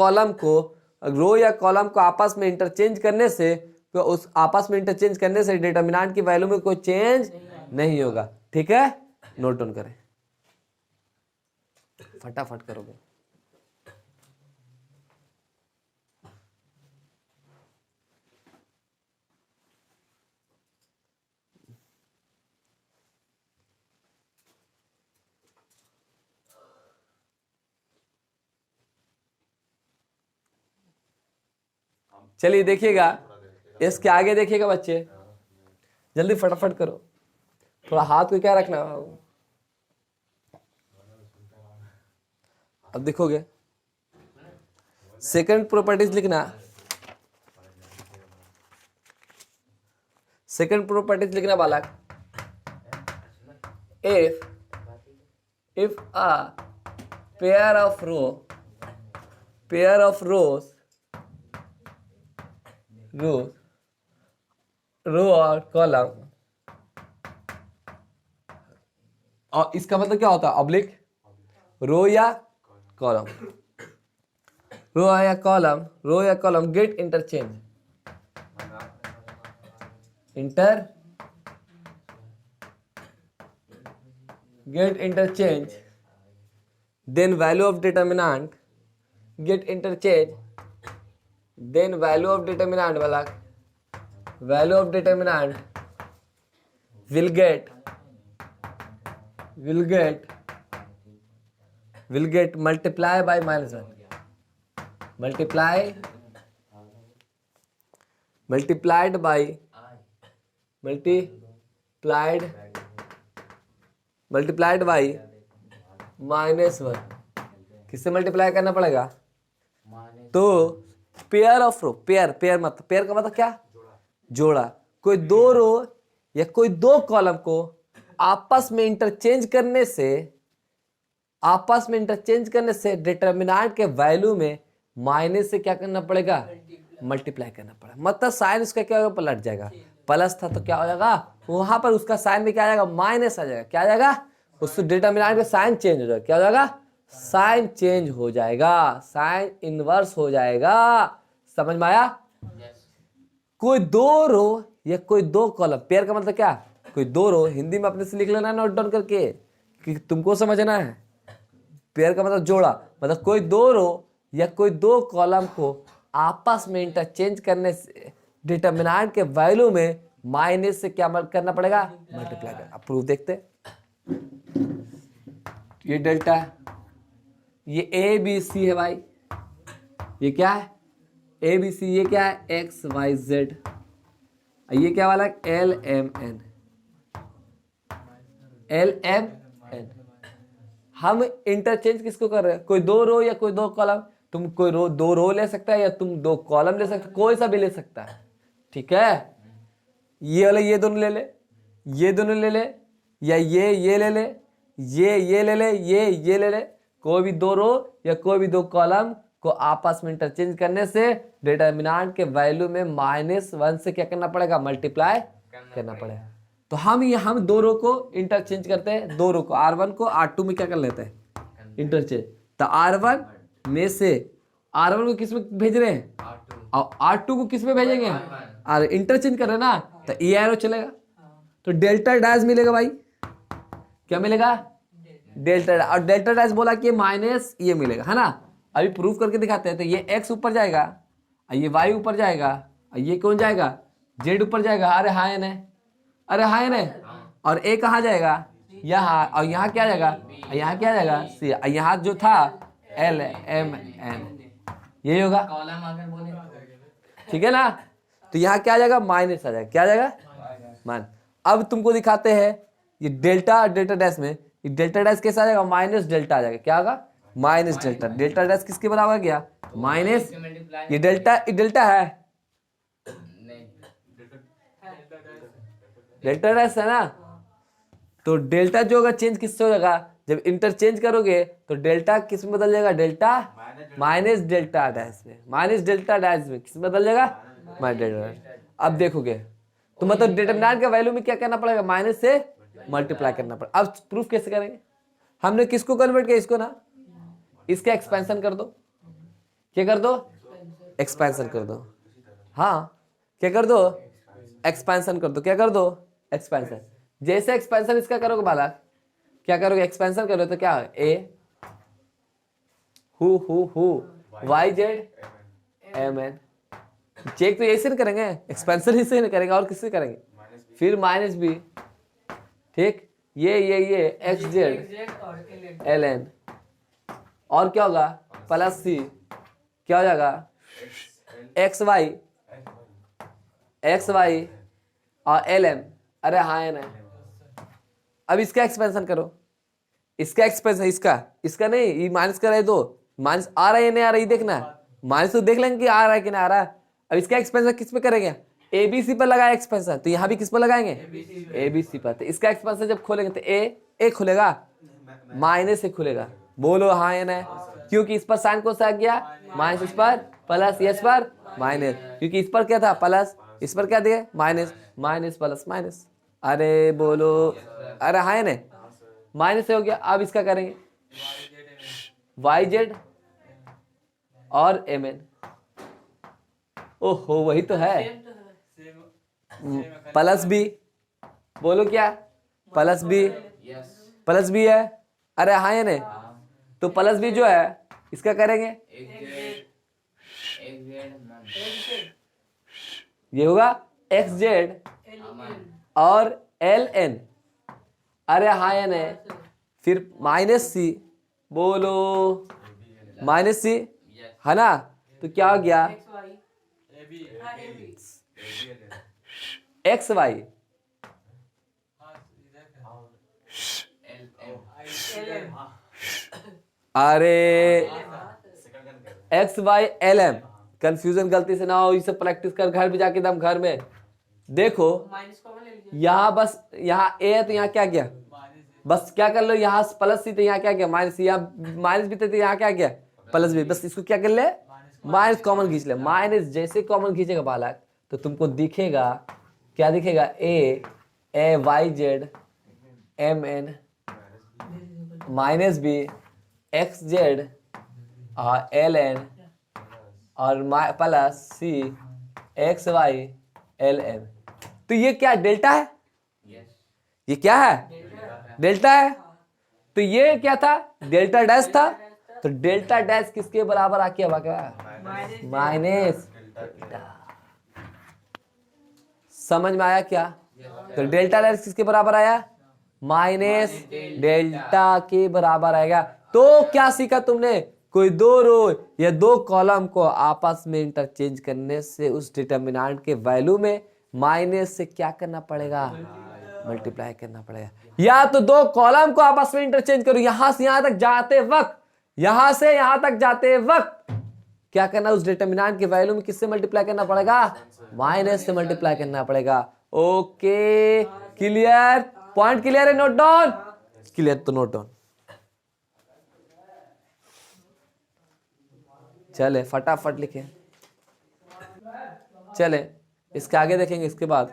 कॉलम को आपस में इंटरचेंज करने से, तो उस आपस में इंटरचेंज करने से डिटरमिनेंट की वैल्यू में कोई चेंज नहीं होगा, ठीक है। नोट डाउन करें, फटाफट करोगे। चलिए देखिएगा, इसके आगे देखिएगा बच्चे, जल्दी फटाफट करो, थोड़ा हाथ को क्या रखना। अब देखोगे सेकंड प्रॉपर्टीज लिखना, सेकंड प्रॉपर्टीज लिखना बालक। If a pair of rows row और कॉलम, और इसका मतलब क्या होता है ऑब्लिक, रो या कॉलम, रो या column get interchange, get interchange, then value of determinant get interchange, then value of determinant वाला value of determinant will get multiply by minus 1, multiplied by -1, किससे मल्टीप्लाई करना पड़ेगा, तो पेयर ऑफ रो, पेयर का मतलब क्या, जोड़ा, कोई दो रो या कोई दो कॉलम को आपस में इंटरचेंज करने से डिटरमिनेंट के वैल्यू में माइनस से क्या करना पड़ेगा, मल्टीप्लाई करना पड़ेगा, मतलब साइन उसका क्या होगा, पलट जाएगा, प्लस था तो क्या हो जाएगा, वहां पर उसका साइन में क्या आ जाएगा, माइनस आ जाएगा, क्या आ जाएगा, उस डिटरमिनेंट का साइन चेंज हो जाएगा, क्या हो जाएगा, साइन चेंज हो जाएगा, साइन इनवर्स हो जाएगा, समझ में आया। कोई दो रो या कोई दो कॉलम, पेयर का मतलब क्या, कोई दो रो, हिंदी में अपने से लिख लेना नोट डाउन करके कि तुमको समझना है, पेयर का मतलब जोड़ा, मतलब कोई दो रो या कोई दो कॉलम को आपस में इंटरचेंज करने से डिटरमिनेंट के वैल्यू में माइनस से क्या करना पड़ेगा, मल्टीप्लाई करना। प्रूफ देखते, ये डेल्टा है, ये ए बी सी है भाई, ये क्या है ए बी सी, ये क्या है एक्स वाई जेड, ये क्या वाला एल एम एन, हम इंटरचेंज किसको कर रहे हैं, कोई दो रो या कोई दो कॉलम, तुम कोई रो दो रो ले सकता है या तुम दो कॉलम ले सकते, कोई सा भी ले सकता है, ठीक है, ये वाले ये दोनों ले ले, ये दोनों ले ले, या ये ले ले, ये ले ले, ये ले ले, कोई भी दो रो या कोई भी दो कॉलम को आपस में इंटरचेंज करने से डिटरमिनेंट के वैल्यू में -1 से क्या करना पड़ेगा, मल्टीप्लाई करना पड़ेगा। तो हम दो रो को इंटरचेंज करते हैं, दो रो को R1 को R2 में क्या कर लेते हैं, इंटरचेंज, तो R1 में से R1 को किस में भेज रहे हैं, और R2 को किस में भेजेंगे, और इंटरचेंज कर रहे हैं ना, तो ये एरो चलेगा, तो डेल्टा डैश मिलेगा भाई, क्या मिलेगा, डेल्टा, और डेल्टा डैश बोला कि माइनस ये मिलेगा, है ना, अभी प्रूफ करके दिखाते हैं, तो ये x ऊपर जाएगा, ये y ऊपर जाएगा, ये कौन जाएगा, z ऊपर जाएगा, अरे हाँ न, अरे हाँ न, और a कहाँ जाएगा, यहाँ, और यहाँ क्या जाएगा, यहाँ क्या जाएगा c, यहाँ जो था l m n, यही होगा, ठीक है ना, तो यहाँ क्या आ जाएगा, माइनस आ जाएगा, क्या आ जाएगा, मान। अब तुमको दिखाते हैं ये डेल्टा डैश में, ये डेल्टा डैश कैसा आ जाएगा, माइनस डेल्टा आ जाएगा, क्या होगा, माइनस डेल्टा, डेल्टा डैश किसके बराबर गया, माइनस, ये डेल्टा है, डेल्टा डैश है ना, तो डेल्टा जो होगा चेंज किससे हो जाएगा, जब इंटरचेंज करोगे तो डेल्टा किस में बदल जाएगा, डेल्टा माइनस डेल्टा डैश में, माइनस डेल्टा डैश में किस में बदल जाएगा, माइनस डेल्टा डैश। अब देखोगे तो मतलब डिटरमिनेंट के वैल्यू में क्या करना पड़ेगा, माइनस से मल्टीप्लाई करना पड़ेगा। अब प्रूफ कैसे करेंगे, हमने किसको कन्वर्ट किया, इसको ना, इसका एक्सपेंशन कर दो, क्या कर दो, एक्सपेंशन कर दो, हाँ क्या कर दो, एक्सपेंशन कर दो, क्या कर दो, एक्सपेंशन, जैसे एक्सपेंशन इसका करोगे बालक, क्या करोगे, एक्सपेंशन करोगे तो क्या ए हु y z m n, check तो ऐसे नहीं करेंगे, एक्सपेंशन इसे नहीं करेंगे, और किससे करेंगे, फिर माइनस बी, ठीक, ये एक्स जेड एल एन, और क्या होगा, प्लस सी, क्या हो जाएगा, एक्स वाई और एल एम, अरे हाँ एन है। अब इसका एक्सपेंशन करो, इसका एक्सपेंशन, इसका नहीं, ये माइनस का रहे, दो माइनस आ रहा है या नहीं आ रहा है, देखना, माइनस तो देख लेंगे कि आ रहा है कि नहीं आ रहा है। अब इसका एक्सपेंशन किस पे करेंगे, ABC पर लगाया एक्सपेंशन, तो यहाँ भी किस पर लगाएंगे, ABC पर, तो इसका एक्सपेंशन जब खोलेंगे तो ए खुलेगा, माइनस से खुलेगा, बोलो हाँ या नहीं, क्योंकि इस पर साइन कौन सा आ गया, माइनस, इस पर प्लस, इस पर माइनस, क्योंकि इस पर क्या था, प्लस, इस पर क्या दिए माइनस, माइनस प्लस माइनस। अरे बोलो, अरे हाँ है ना, माइनस से हो गया। अब इसका करेंगे वाई जेड और एम एन। ओहो वही तो है, प्लस बी, बोलो क्या, plus b, yes plus b है। अरे हाँ है ना, तो प्लस बी जो है इसका करेंगे, एक जेड मन ये होगा एक्स जेड अमन और एल एन। अरे हाँ या नहीं, फिर माइनस सी, बोलो माइनस सी है ना, तो क्या हो गया एक्स वाई, एल एम अरे x y l m. Confusion गलती से ना हो, ये सब प्रैक्टिस कर घर भी जाके एकदम घर में देखो। यहाँ बस यहाँ ए है तो यहाँ क्या किया, बस क्या कर लो, यहाँ प्लस सी तो यहाँ क्या किया माइनस, यहाँ माइनस भी थे तो यहाँ क्या किया प्लस भी, बस इसको क्या कर ले माइनस कॉमन खींच ले। माइनस जैसे कॉमन खींचेगा बालक तो तुमको दिखेगा, क्या दिखेगा, a y z m n minus b x z और एल एन और plus c x y l n. तो ये क्या डेल्टा है, ये क्या है डेल्टा है। तो ये क्या था डेल्टा डैश था, तो डेल्टा डैश किसके बराबर आके अब माइनस। समझ में आया क्या, तो डेल्टा डैश किसके बराबर आया माइनस डेल्टा के बराबर आएगा। तो क्या सीखा तुमने, कोई दो रो या दो कॉलम को आपस में इंटरचेंज करने से उस डिटर्मिनेंट के वैल्यू में माइनस से क्या करना पड़ेगा मल्टीप्लाई करना पड़ेगा। या तो दो कॉलम को आपस में इंटरचेंज करो, यहां से यहां तक जाते वक्त, यहां से यहां तक जाते वक्त क्या करना, उस डिटर्मिनेंट के वैल्यू में किससे मल्टीप्लाई करना पड़ेगा माइनस से मल्टीप्लाई करना पड़ेगा। ओके क्लियर, पॉइंट क्लियर है, नोट डाउन, क्लियर तो नोट डाउन। चले फटाफट लिखे, चले इसके आगे देखेंगे इसके बाद।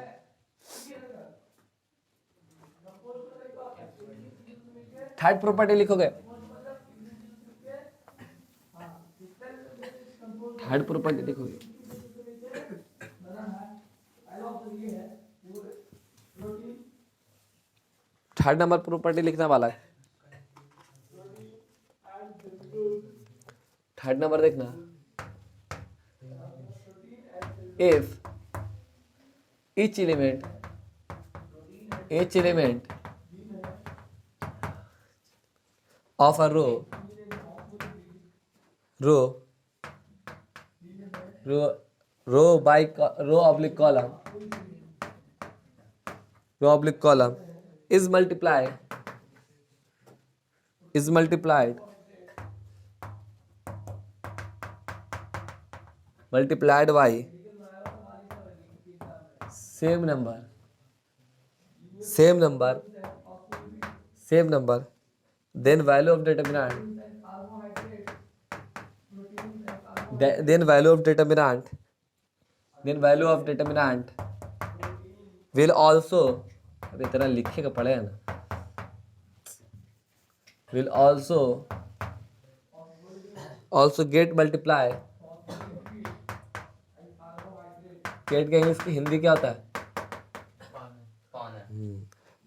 थर्ड प्रॉपर्टी लिखोगे, थर्ड प्रॉपर्टी लिखोगे, थर्ड नंबर प्रॉपर्टी लिखने वाला है। थर्ड नंबर देखना, if each element of a row oblique column is multiplied by same number then value of determinant will also, अब इतना लिखेगा पड़ेगा ना, will also get multiply, get का इंग्लिश की हिंदी क्या होता है,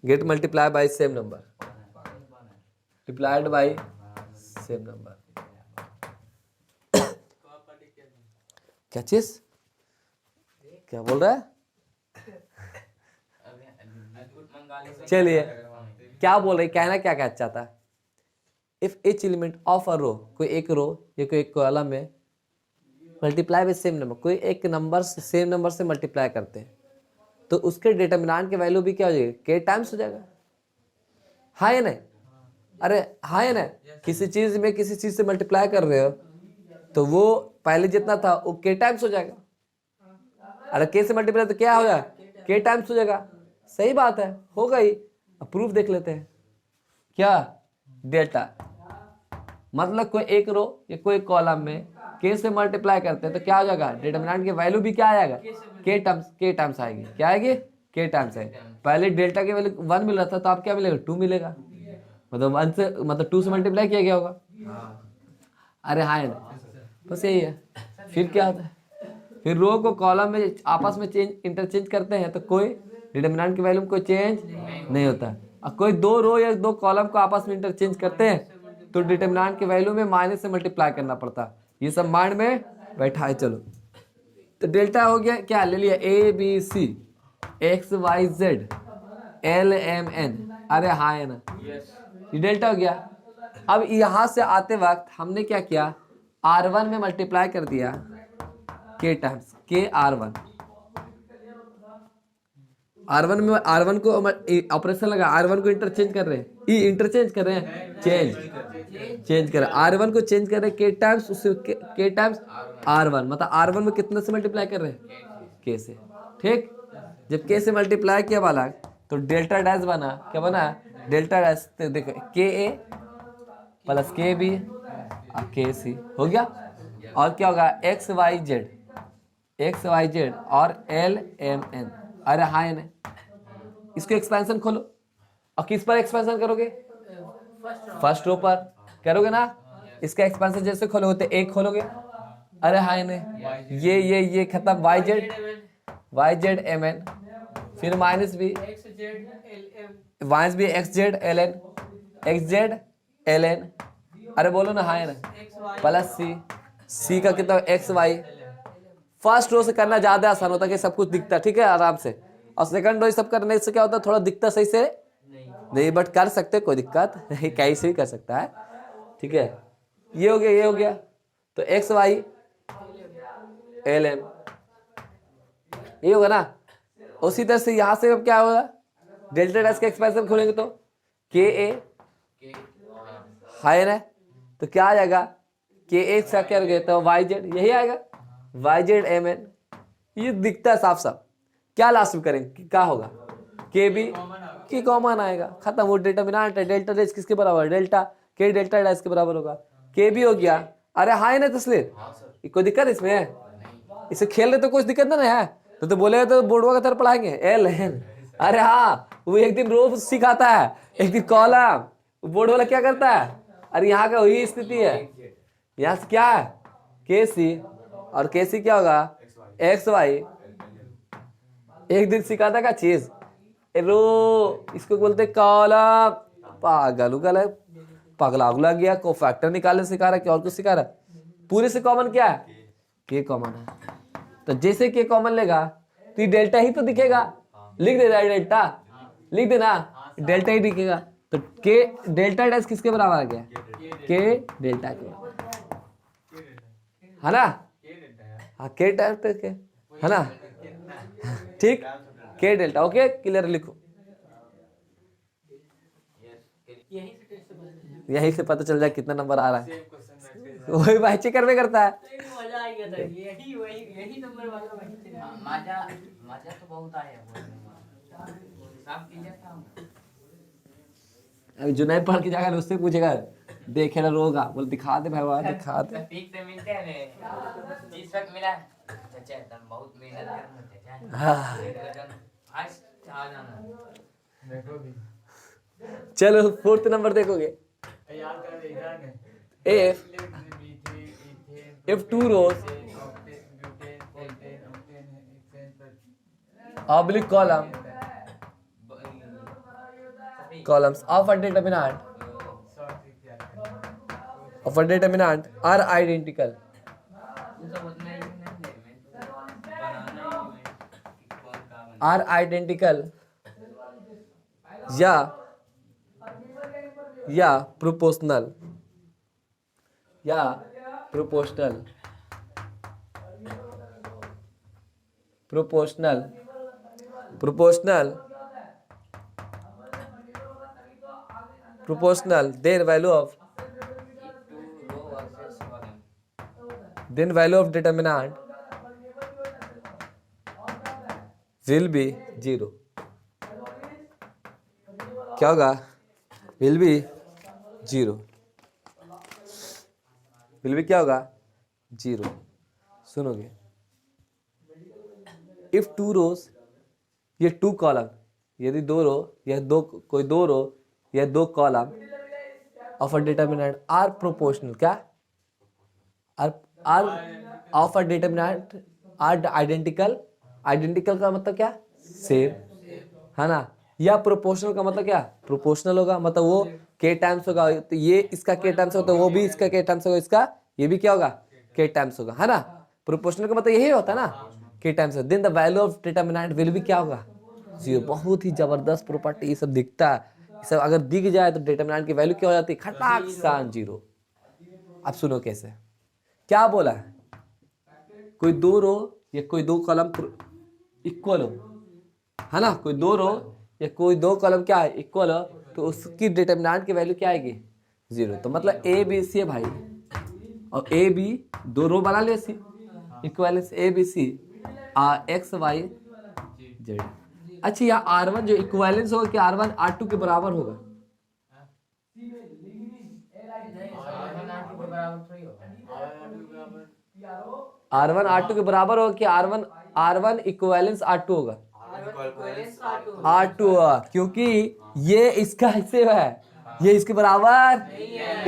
get multiply by same number, multiplied by same number। क्या चीज, क्या बोल रहा है, चलिए क्या बोल रहे, कहना क्या क्या चाहता है। If each element of a row, कोई एक रो या कोई एक कॉलम में मल्टीप्लाई बाय सेम नंबर, कोई एक नंबर से सेम नंबर से मल्टीप्लाई करते हैं तो उसके डिटर्मिनेंट के वैल्यू भी क्या हो जाएगा के टाइम्स हो जाएगा, हाँ या नहीं। अरे हाँ या नहीं, किसी चीज में किसी चीज से मल्टीप्लाई कर रहे हो तो वो पहले जितना था वो के टाइम्स हो जाएगा, अरे के से मल्टीप्लाई तो क्या हो जाएगा के टाइम्स हो जाएगा। सही बात है, होगा ही। अब प्रूफ देख लेते हैं, क्या डेल्टा मतलब कोई एक रो या कोई कॉलम में के से मल्टीप्लाई करते हैं तो क्या हो जाएगा, डिटर्मिनेंट की वैल्यू भी क्या आ जाएगा, के टाइम्स आएगी। क्या आएगी, के टाइम्स है। पहले डेल्टा की वैल्यू 1 मिल रहा था तो आप क्या मिलेगा, 2 मिलेगा, मतलब 1 से मतलब 2 से मल्टीप्लाई किया गया होगा। अरे हाँ है ना, बस यही है। फिर क्या होता है, फिर रो को कॉलम में आपस में इंटरचेंज करते हैं तो कोई डिटर्मिनेंट की वैल्यू में कोई चेंज नहीं होता। और कोई दो रो या दो कॉलम को आपस में इंटरचेंज करते हैं तो डिटर्मिनेंट की वैल्यू में माइनस से मल्टीप्लाई करना पड़ता है। ये सब माइंड में बैठा है। चलो तो डेल्टा हो गया, क्या ले लिया, a b c x y z l m n. अरे हाँ है ना, ये डेल्टा हो गया। अब यहां से आते वक्त हमने क्या किया, R1 में मल्टीप्लाई कर दिया के टाइम्स के R1। R1 में R1 को ऑपरेशन लगा, R1 को इंटरचेंज कर रहे हैं, ई इंटरचेंज कर रहे हैं, चेंज कर रहे हैं, R1 को चेंज कर रहे हैं के टाइम्स उससे के टाइम्स R1, मतलब R1 में कितने से मल्टीप्लाई कर रहे हैं, के से। ठीक, जब के से मल्टीप्लाई किया वाला तो डेल्टा डैश बना, क्या बना, डेल्टा डैश। तो देखो के ए प्लस के बी और के सी हो गया। और क्या होगा, एक्स वाई जेड और एल एम एन। अरे हाँ है ना, इसको एक्सपेंशन खोलो और किस पर एक्सपेंशन करोगे, फर्स्ट रो पर करोगे ना। इसका एक्सपेंशन जैसे खोलोगे तो एक खोलोगे, अरे हाँ है ना, ये खत्म, वाई जेड एम एन, फिर माइनस भी एक्स जेड एल एन। अरे बोलो ना, हाँ है ना, प्लस सी का कितना, एक्स वाई। फर्स्ट रो से करना ज्यादा आसान होता है कि सब कुछ दिखता है, ठीक है, आराम से। और सेकंड रो सब करने से क्या होता है, थोड़ा दिखता सही से नहीं, बट कर सकते, कोई दिक्कत नहीं, कैसे भी कर सकता है, ठीक है। ये हो गया तो एक्स वाई एल एम, ये होगा ना। उसी तरह से यहां से अब क्या होगा, डेल्टा डैश का एक्सपेंशन खोलेंगे तो के ए है ना, तो क्या आ जाएगा, के ए का क्या गया तो वाई जेड, यही आएगा, वाई जेड एम एन। ये दिखता है साफ साफ। क्या लास्ट में करेंगे, क्या होगा, के बी की कॉमन आएगा, खत्म। वो डिटर्मिनेंट है, डेल्टा डैश किसके बराबर, डेल्टा के डेल्टा डैश के बराबर होगा, के बी हो गया। अरे हाँ है ना तस्लीर, कोई दिक्कत इसमें है, इसे खेल रहे तो कुछ दिक्कत ना है, तो बोले तो बोर्डवा का तरफ पढ़ाएंगे एल एन। अरे हाँ, वो एक दिन रो सिखाता है, एक दिन कॉलम, बोर्ड वाला क्या करता है। अरे यहाँ का वही स्थिति है, यहाँ से क्या है, के सी, और के सी क्या होगा, एक्स वाई। एक दिन सिखाता का चीज रो, इसको बोलते कॉलम। पागल उगल है, पगला उगला गया, को फैक्टर निकालने सिखा रहा है, क्या और कुछ सिखा रहा है। पूरे से कॉमन क्या है, के कॉमन है। तो जैसे के कॉमन लेगा तो ये डेल्टा ही तो दिखेगा, लिख देना डेल्टा, लिख देना डेल्टा ही दिखेगा। तो के डेल्टा डैश किसके बराबर आ गया, के डेल्टा के, है ना, हाँ के डेल्टा के, है ना, ठीक, के डेल्टा। ओके, क्लियर लिखो, यही से पता चल जाए कितना नंबर आ रहा है। वही भाई चेक करवे करता है। मजा आ गया था, यही नंबर वाला वही मजा तो बहुत आया सब क्लियर था। अभी जुनैद पढ़ के जाएगा उससे पूछेगा, देखे ना रोगा, बोल दिखा दे भाई, वहां दिखा दे। ठीक से मिलते हैं ने, जिस वक्त मिला चाचा तुम बहुत मेहनत करते थे। हाँ। आज आ जाना देखोगे, चलो फोर्थ नंबर देखोगे, याद कर इधर if two rows oblique columns of a determinant are identical, या proportional then value of determinant will be 0। क्या होगा, will be 0, क्या होगा 0। सुनोगे, इफ 2 रोज, ये 2 कॉलम, यदि 2 रो या कोई 2 रो या 2 column of a determinant are proportional, क्या are of a determinant are identical, identical का मतलब क्या, सेम, है ना, या प्रोपोर्शनल का मतलब क्या, प्रोपोर्शनल होगा, मतलब वो k टाइम्स होगा, तो ये इसका k टाइम्स होगा तो वो भी इसका k टाइम्स होगा, इसका ये भी क्या होगा, k टाइम्स होगा, है ना। प्रोपोर्शनल का मतलब यही होता है ना, k times, then the value of determinant will भी क्या होगा, 0। बहुत ही जबरदस्त प्रॉपर्टी, ये सब दिखता है, ये सब अगर दिख जाए तो डिटरमिनेंट की वैल्यू क्या हो जाती है, खटाक सान 0। अब सुनो कैसे, क्या बोला है, कोई 2 रो या कोई 2 कॉलम इक्वल हो, है ना, कोई 2 रो या कोई 2 कॉलम क्या है, इक्वल हो, तो उसकी डिटरमिनेंट की वैल्यू क्या आएगी, 0। तो मतलब ए बी सी है भाई, और ए बी 2 रो बना ले, see equivalence a b c x y z. अच्छा, यहाँ R1 जो इक्वलेंस होगा कि R1 R2 के बराबर होगा, R1 R2 के बराबर होगा कि R1 इक्वलेंस R2 होगा, R2 होगा, क्योंकि ये इसका हिस्से है, ये इसके बराबर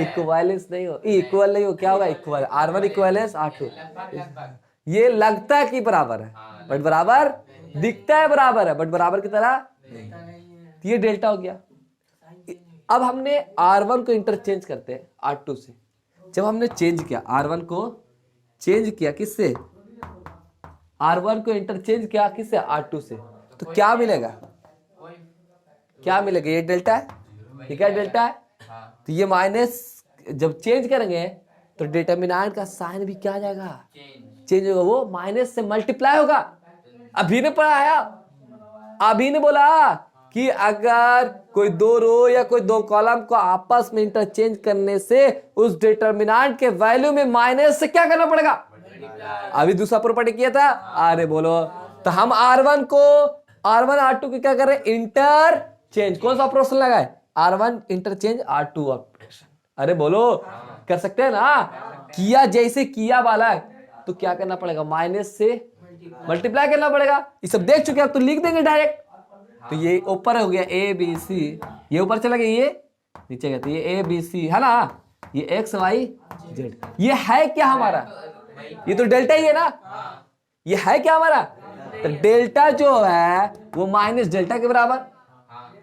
इक्वलेंस नहीं हो, इक्वल नहीं हो, क्या होगा, इक्वल, R1 इक्वलेंस R2। ये लगता है कि बराबर है बट बराबर, दिखता है बराबर है बट बराबर की तरह नहीं, तो ये डेल्टा हो गया। अब हमने R1 को इंटरचेंज करते हैं R2 से, जब हमने चेंज किया R1 को, चेंज किया किससे, R1 को इंटरचेंज किया किससे, R2 से, तो क्या मिलेगा, क्या मिलेगा, ये डेल्टा है, ये क्या डेल्टा है, तो ये माइनस, जब चेंज करेंगे तो डिटरमिनेंट का साइन भी क्या आ जाएगा, चेंज होगा, वो माइनस से मल्टीप्लाई होगा। अभी ने पढ़ाया, अभी ने बोला कि अगर कोई 2 रो या कोई 2 कॉलम को आपस में इंटरचेंज करने से उस डिटरमिनेंट के वैल्यू में माइनस से क्या करना पड़ेगा, अभी दूसरा प्रॉपर्टी किया था, अरे बोलो, तो हम R1 को R1 R2 को क्या कर रहे हैं, इंटरचेंज, कौन सा ऑपरेशन लगाए, R1 इंटरचेंज R2 ऑपरेशन, अरे बोलो, कर सकते हैं ना, किया जैसे किया वाला है, तो क्या करना पड़ेगा, माइनस से मल्टीप्लाई करना पड़ेगा, ये सब देख चुके हैं, तो लिख देंगे डायरेक्ट, तो ये ऊपर हो गया ए बी सी, ये ऊपर चला गया, ये नीचे गया, तो ये ए बी सी है ना, ये एक्स वाई जेड, ये है क्या हमारा, ये तो डेल्टा ही है ना, ये है क्या हमारा, तो डेल्टा जो है वो माइनस डेल्टा के बराबर,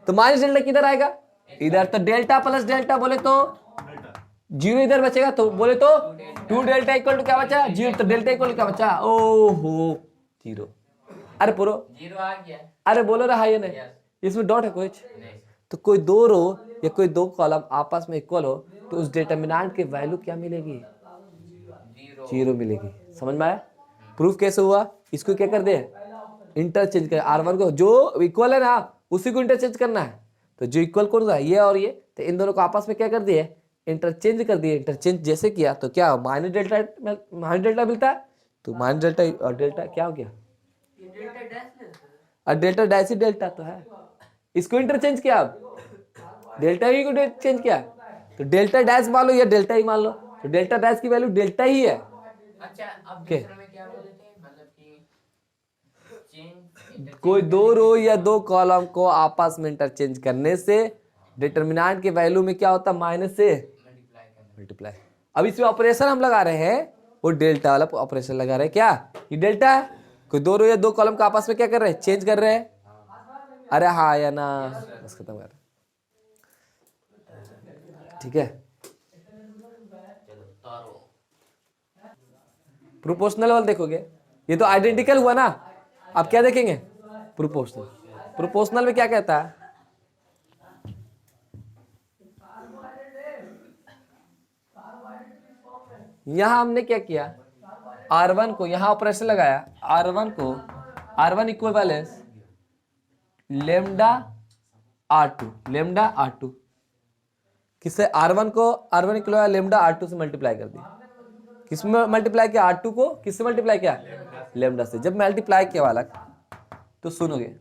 तो माइनस डेल्टा किधर आएगा, इधर, तो डेल्टा प्लस डेल्टा बोले तो 0 इधर बचेगा, तो बोले तो 2 डेल्टा इक्वल टू क्या बचा, 0, तो डेल्टा इक्वल क्या बचा, ओहो 0, अरे पूरा 0 आ गया, अरे बोलो रहा ये नहीं, इसमें डॉट है कुछ, तो कोई 2 रो या कोई 2 कॉलम आपस में इक्वल हो तो उस डिटरमिनेंट की वैल्यू क्या मिलेगी, 0 मिलेगी, समझ में आया, प्रूफ कैसे हुआ, इसको क्या कर दे, इंटरचेंज कर, R1 को जो इक्वल है ना उसी को इंटरचेंज करना है, तो जो इक्वल कौन सा, ये और ये, तो इन दोनों को आपस में क्या कर दिए, इंटरचेंज कर दिए, इंटरचेंज जैसे किया तो क्या माइनस डेल्टा मिलता है, तो माइनस डेल्टा और डेल्टा क्या हो गया, और डेल्टा डैश ही डेल्टा तो है, इसको इंटरचेंज किया, अब डेल्टा ही को चेंज किया, तो डेल्टा डैश मान लो या डेल्टा ही मान लो, तो डेल्टा डैश की वैल्यू डेल्टा ही है। अच्छा, अब दूसरे में क्या बोल देते हैं, मतलब कि चेंज, कोई 2 रो या 2 कॉलम को आपस में इंटरचेंज करने से डिटरमिनेंट के वैल्यू में क्या होता है, माइनस से मल्टीप्लाई। अब इसमें ऑपरेशन हम लगा रहे हैं वो डेल्टा वाला ऑपरेशन लगा रहे हैं, क्या ये डेल्टा है, कोई 2 रो या 2 कॉलम का आपस में क्या कर रहे हैं, चेंज कर रहे हैं, अरे हाँ या ना, बस खत्म कर, ठीक है। प्रोपोर्शनल वाला देखोगे, ये तो आइडेंटिकल हुआ ना, अब क्या देखेंगे, प्रोपोर्शनल, प्रोपोर्शनल में क्या कहता है, यहां हमने क्या किया, R1 को यहां ऑपरेशन लगाया, R1 equal balance lambda R2 किससे, R1 इक्वल लेमडा R2 से मल्टीप्लाई कर दिया, किसमें मल्टीप्लाई किया, R2 को किससे मल्टीप्लाई किया, लेमडा से, जब मल्टीप्लाई किया वाला तो सुनोगे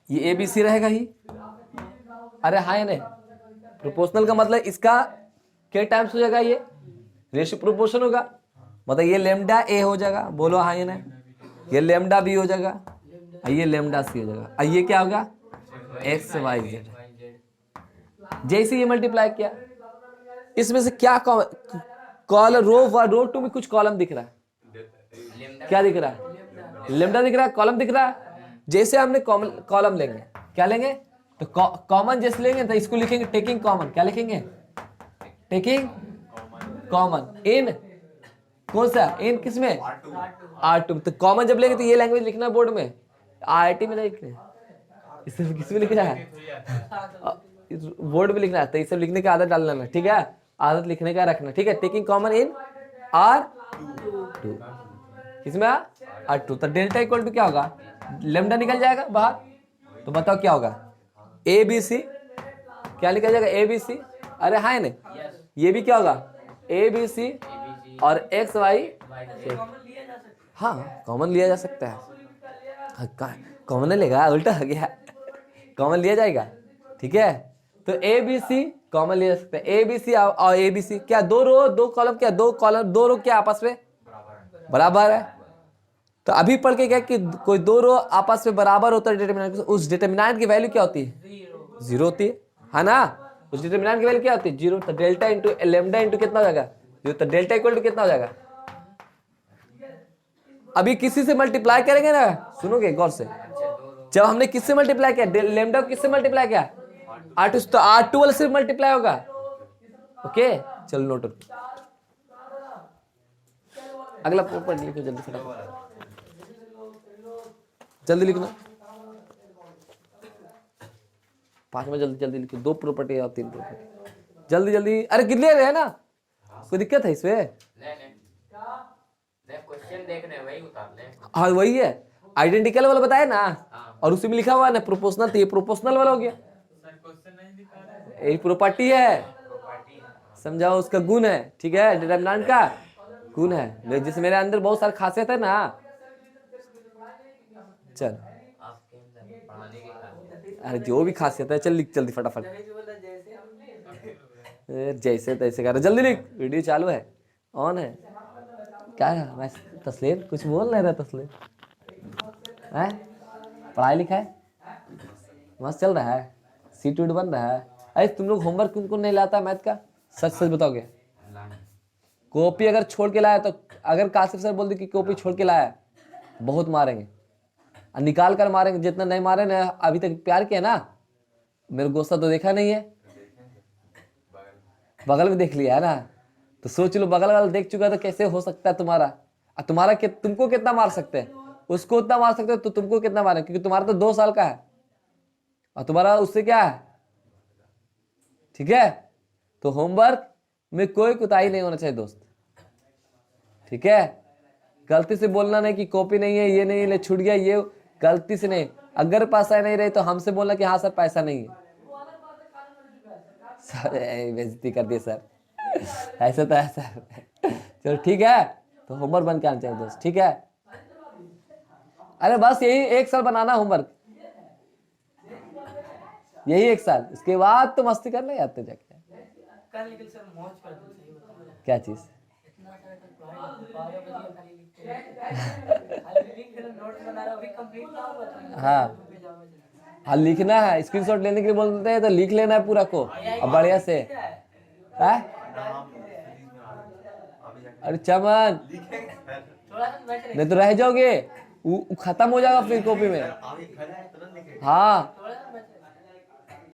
ये ABC रहेगा ही, अरे हाँ या नहीं, प्रोपोर्शनल का मतलब इसका क्या टाइम्स हो जाएगा, ये रेशियो प्रोपोर्शन होगा, मतलब ये लेमडा ए हो जाएगा, बोलो हाँ या नहीं, ये लेमडा बी हो जाएगा, और ये लेमडा सी हो जाएगा, और ये क्या होगा एक्स वाई जेड। जैसे ये मल्टीप्लाई किया, इसमें से क्या कॉलम रो 2 में कुछ कॉलम दिख रहा है, क्या दिख रहा है, लेमडा दिख रहा है, कॉलम दिख रहा है। जैसे हमने कॉलम लेंगे, क्या लेंगे, तो कॉमन जैसे लेंगे तो इसको लिखेंगे टेकिंग कॉमन, क्या लिखेंगे, टेकिंग कॉमन इन कौन सा, इन किसमें, R2। तो कॉमन जब लेंगे तो ये लैंग्वेज लिखना है बोर्ड में, IIT में नहीं लिखना, इसमें किसमें लिखना है, बोर्ड में लिखना है। तो ये सब लिखने की आदत डाल लेना, ठीक है, आदत लिखने का रखना, ठीक है। टेकिंग कॉमन इन R2, किसमें R2। तो डेल्टा इक्वल टू क्या होगा, लेमडा निकल जाएगा बाहर, तो बताओ क्या होगा, ABC क्या निकल जाएगा, ABC, अरे हाँ नहीं, ये भी क्या होगा ABC और एक्स वाई, हाँ कॉमन लिया जा सकता है, कॉमन नहीं लेगा, उल्टा हो गया, कॉमन लिया जाएगा, ठीक है। तो ABC कॉमन लिया जा सकता है, ABC और ABC क्या, दो रो दो कॉलम, क्या दो कॉलम दो रो क्या आपस में बराबर है। तो अभी पढ़ के क्या कि कोई दो रो आपस में बराबर होता है डिटरमिनेंट, उस डिटरमिनेंट की वैल्यू क्या होती है, 0 होती है ना, उस डिटरमिनेंट की वैल्यू क्या होती है 0। तो डेल्टा इंटू लेमडा इंटू कितना हो जाएगा 0, तो डेल्टा इक्वल टू कितना हो जाएगा। अभी किसी से मल्टीप्लाई करेंगे ना, सुनोगे गौर से, जब हमने किससे मल्टीप्लाई किया, लेमडा को किससे मल्टीप्लाई किया, R2, तो R2 वाले से मल्टीप्लाई होगा, ओके। चलो नोट, अगला पढ़ लिखो जल्दी फटाफट, जल्दी लिखना, 5 में जल्दी जल्दी लिखो, 2 प्रॉपर्टी और 3 प्रॉपर्टी, जल्दी जल्दी, अरे कितने है ना, कोई दिक्कत है इसमें, क्वेश्चन देख रहे हैं वही उतार ले, हाँ वही है, आइडेंटिकल वाला बताया ना, और उसी में लिखा हुआ है ना प्रोपोर्शनल, तो ये प्रोपोर्शनल वाला हो गया, यही प्रॉपर्टी है, समझाओ उसका गुण है, ठीक है, डिटरमिनेंट का गुण है, जिसमें मेरे अंदर बहुत सारी खासियत है ना। चल आपके अंदर पढ़ाने की खासियत, अरे जो भी खासियत है, चल लिख जल्दी फटाफट, जैसे तैसे कर जल्दी लिख, वीडियो चालू है, ऑन है, क्या है मैं तस्लीम कुछ बोल नहीं रहा, तस्लीम है, पढ़ाई लिखाई मस्त चल रहा है, सीट वीट बन रहा है। अरे तुम लोग होमवर्क कौन कौन नहीं लाता मैथ का, सच सच बताओगे, कॉपी अगर छोड़ के लाया तो, अगर कासिफ सर बोल दे कि कॉपी छोड़ के लाया बहुत मारेंगे, और निकाल कर मारेंगे, जितना नहीं मारे ना अभी तक प्यार किया ना, मेरे गुस्सा तो देखा नहीं है, बगल में देख लिया है ना, तो सोच लो बगल वाला देख चुका तो कैसे हो सकता है तुम्हारा, और तुम्हारा तुमको कितना मार सकते हैं, उसको उतना मार सकते हैं तो तुमको कितना मारे, क्योंकि तुम्हारा तो 2 साल का है और तुम्हारा उससे क्या है, ठीक है। तो होमवर्क में कोई कुताही नहीं होना चाहिए दोस्त, ठीक है, गलती से बोलना नहीं कि कॉपी नहीं है, ये नहीं है, छूट गया, ये गलती से नहीं, अगर पैसा नहीं रहे तो हमसे बोलना कि हाँ सर पैसा नहीं है, बेइज्जती कर दिए सर, ऐसा तो ऐसा, चलो ठीक है, तो होमवर्क बन के आना चाहिए दोस्त, ठीक है। अरे बस यही 1 साल बनाना होमवर्क, यही 1 साल, इसके बाद तो मस्ती करना ही आते जाके, कल निकल सर मौज कर दो, सही बताओ क्या चीज, इतना सारा तो पढ़ाई 12 बजे खाली लिख के नोट बना रहा, अभी कंप्लीट ना हुआ तो हाँ हाँ लिखना है, स्क्रीनशॉट लेने के लिए बोलते हैं तो लिख लेना है पूरा को, अब बढ़िया से है? अरे चमन थोड़ा सा बैठ नहीं तो रह जाओगे, खत्म हो जाएगा फिर कॉपी में, हाँ थोड़ा सा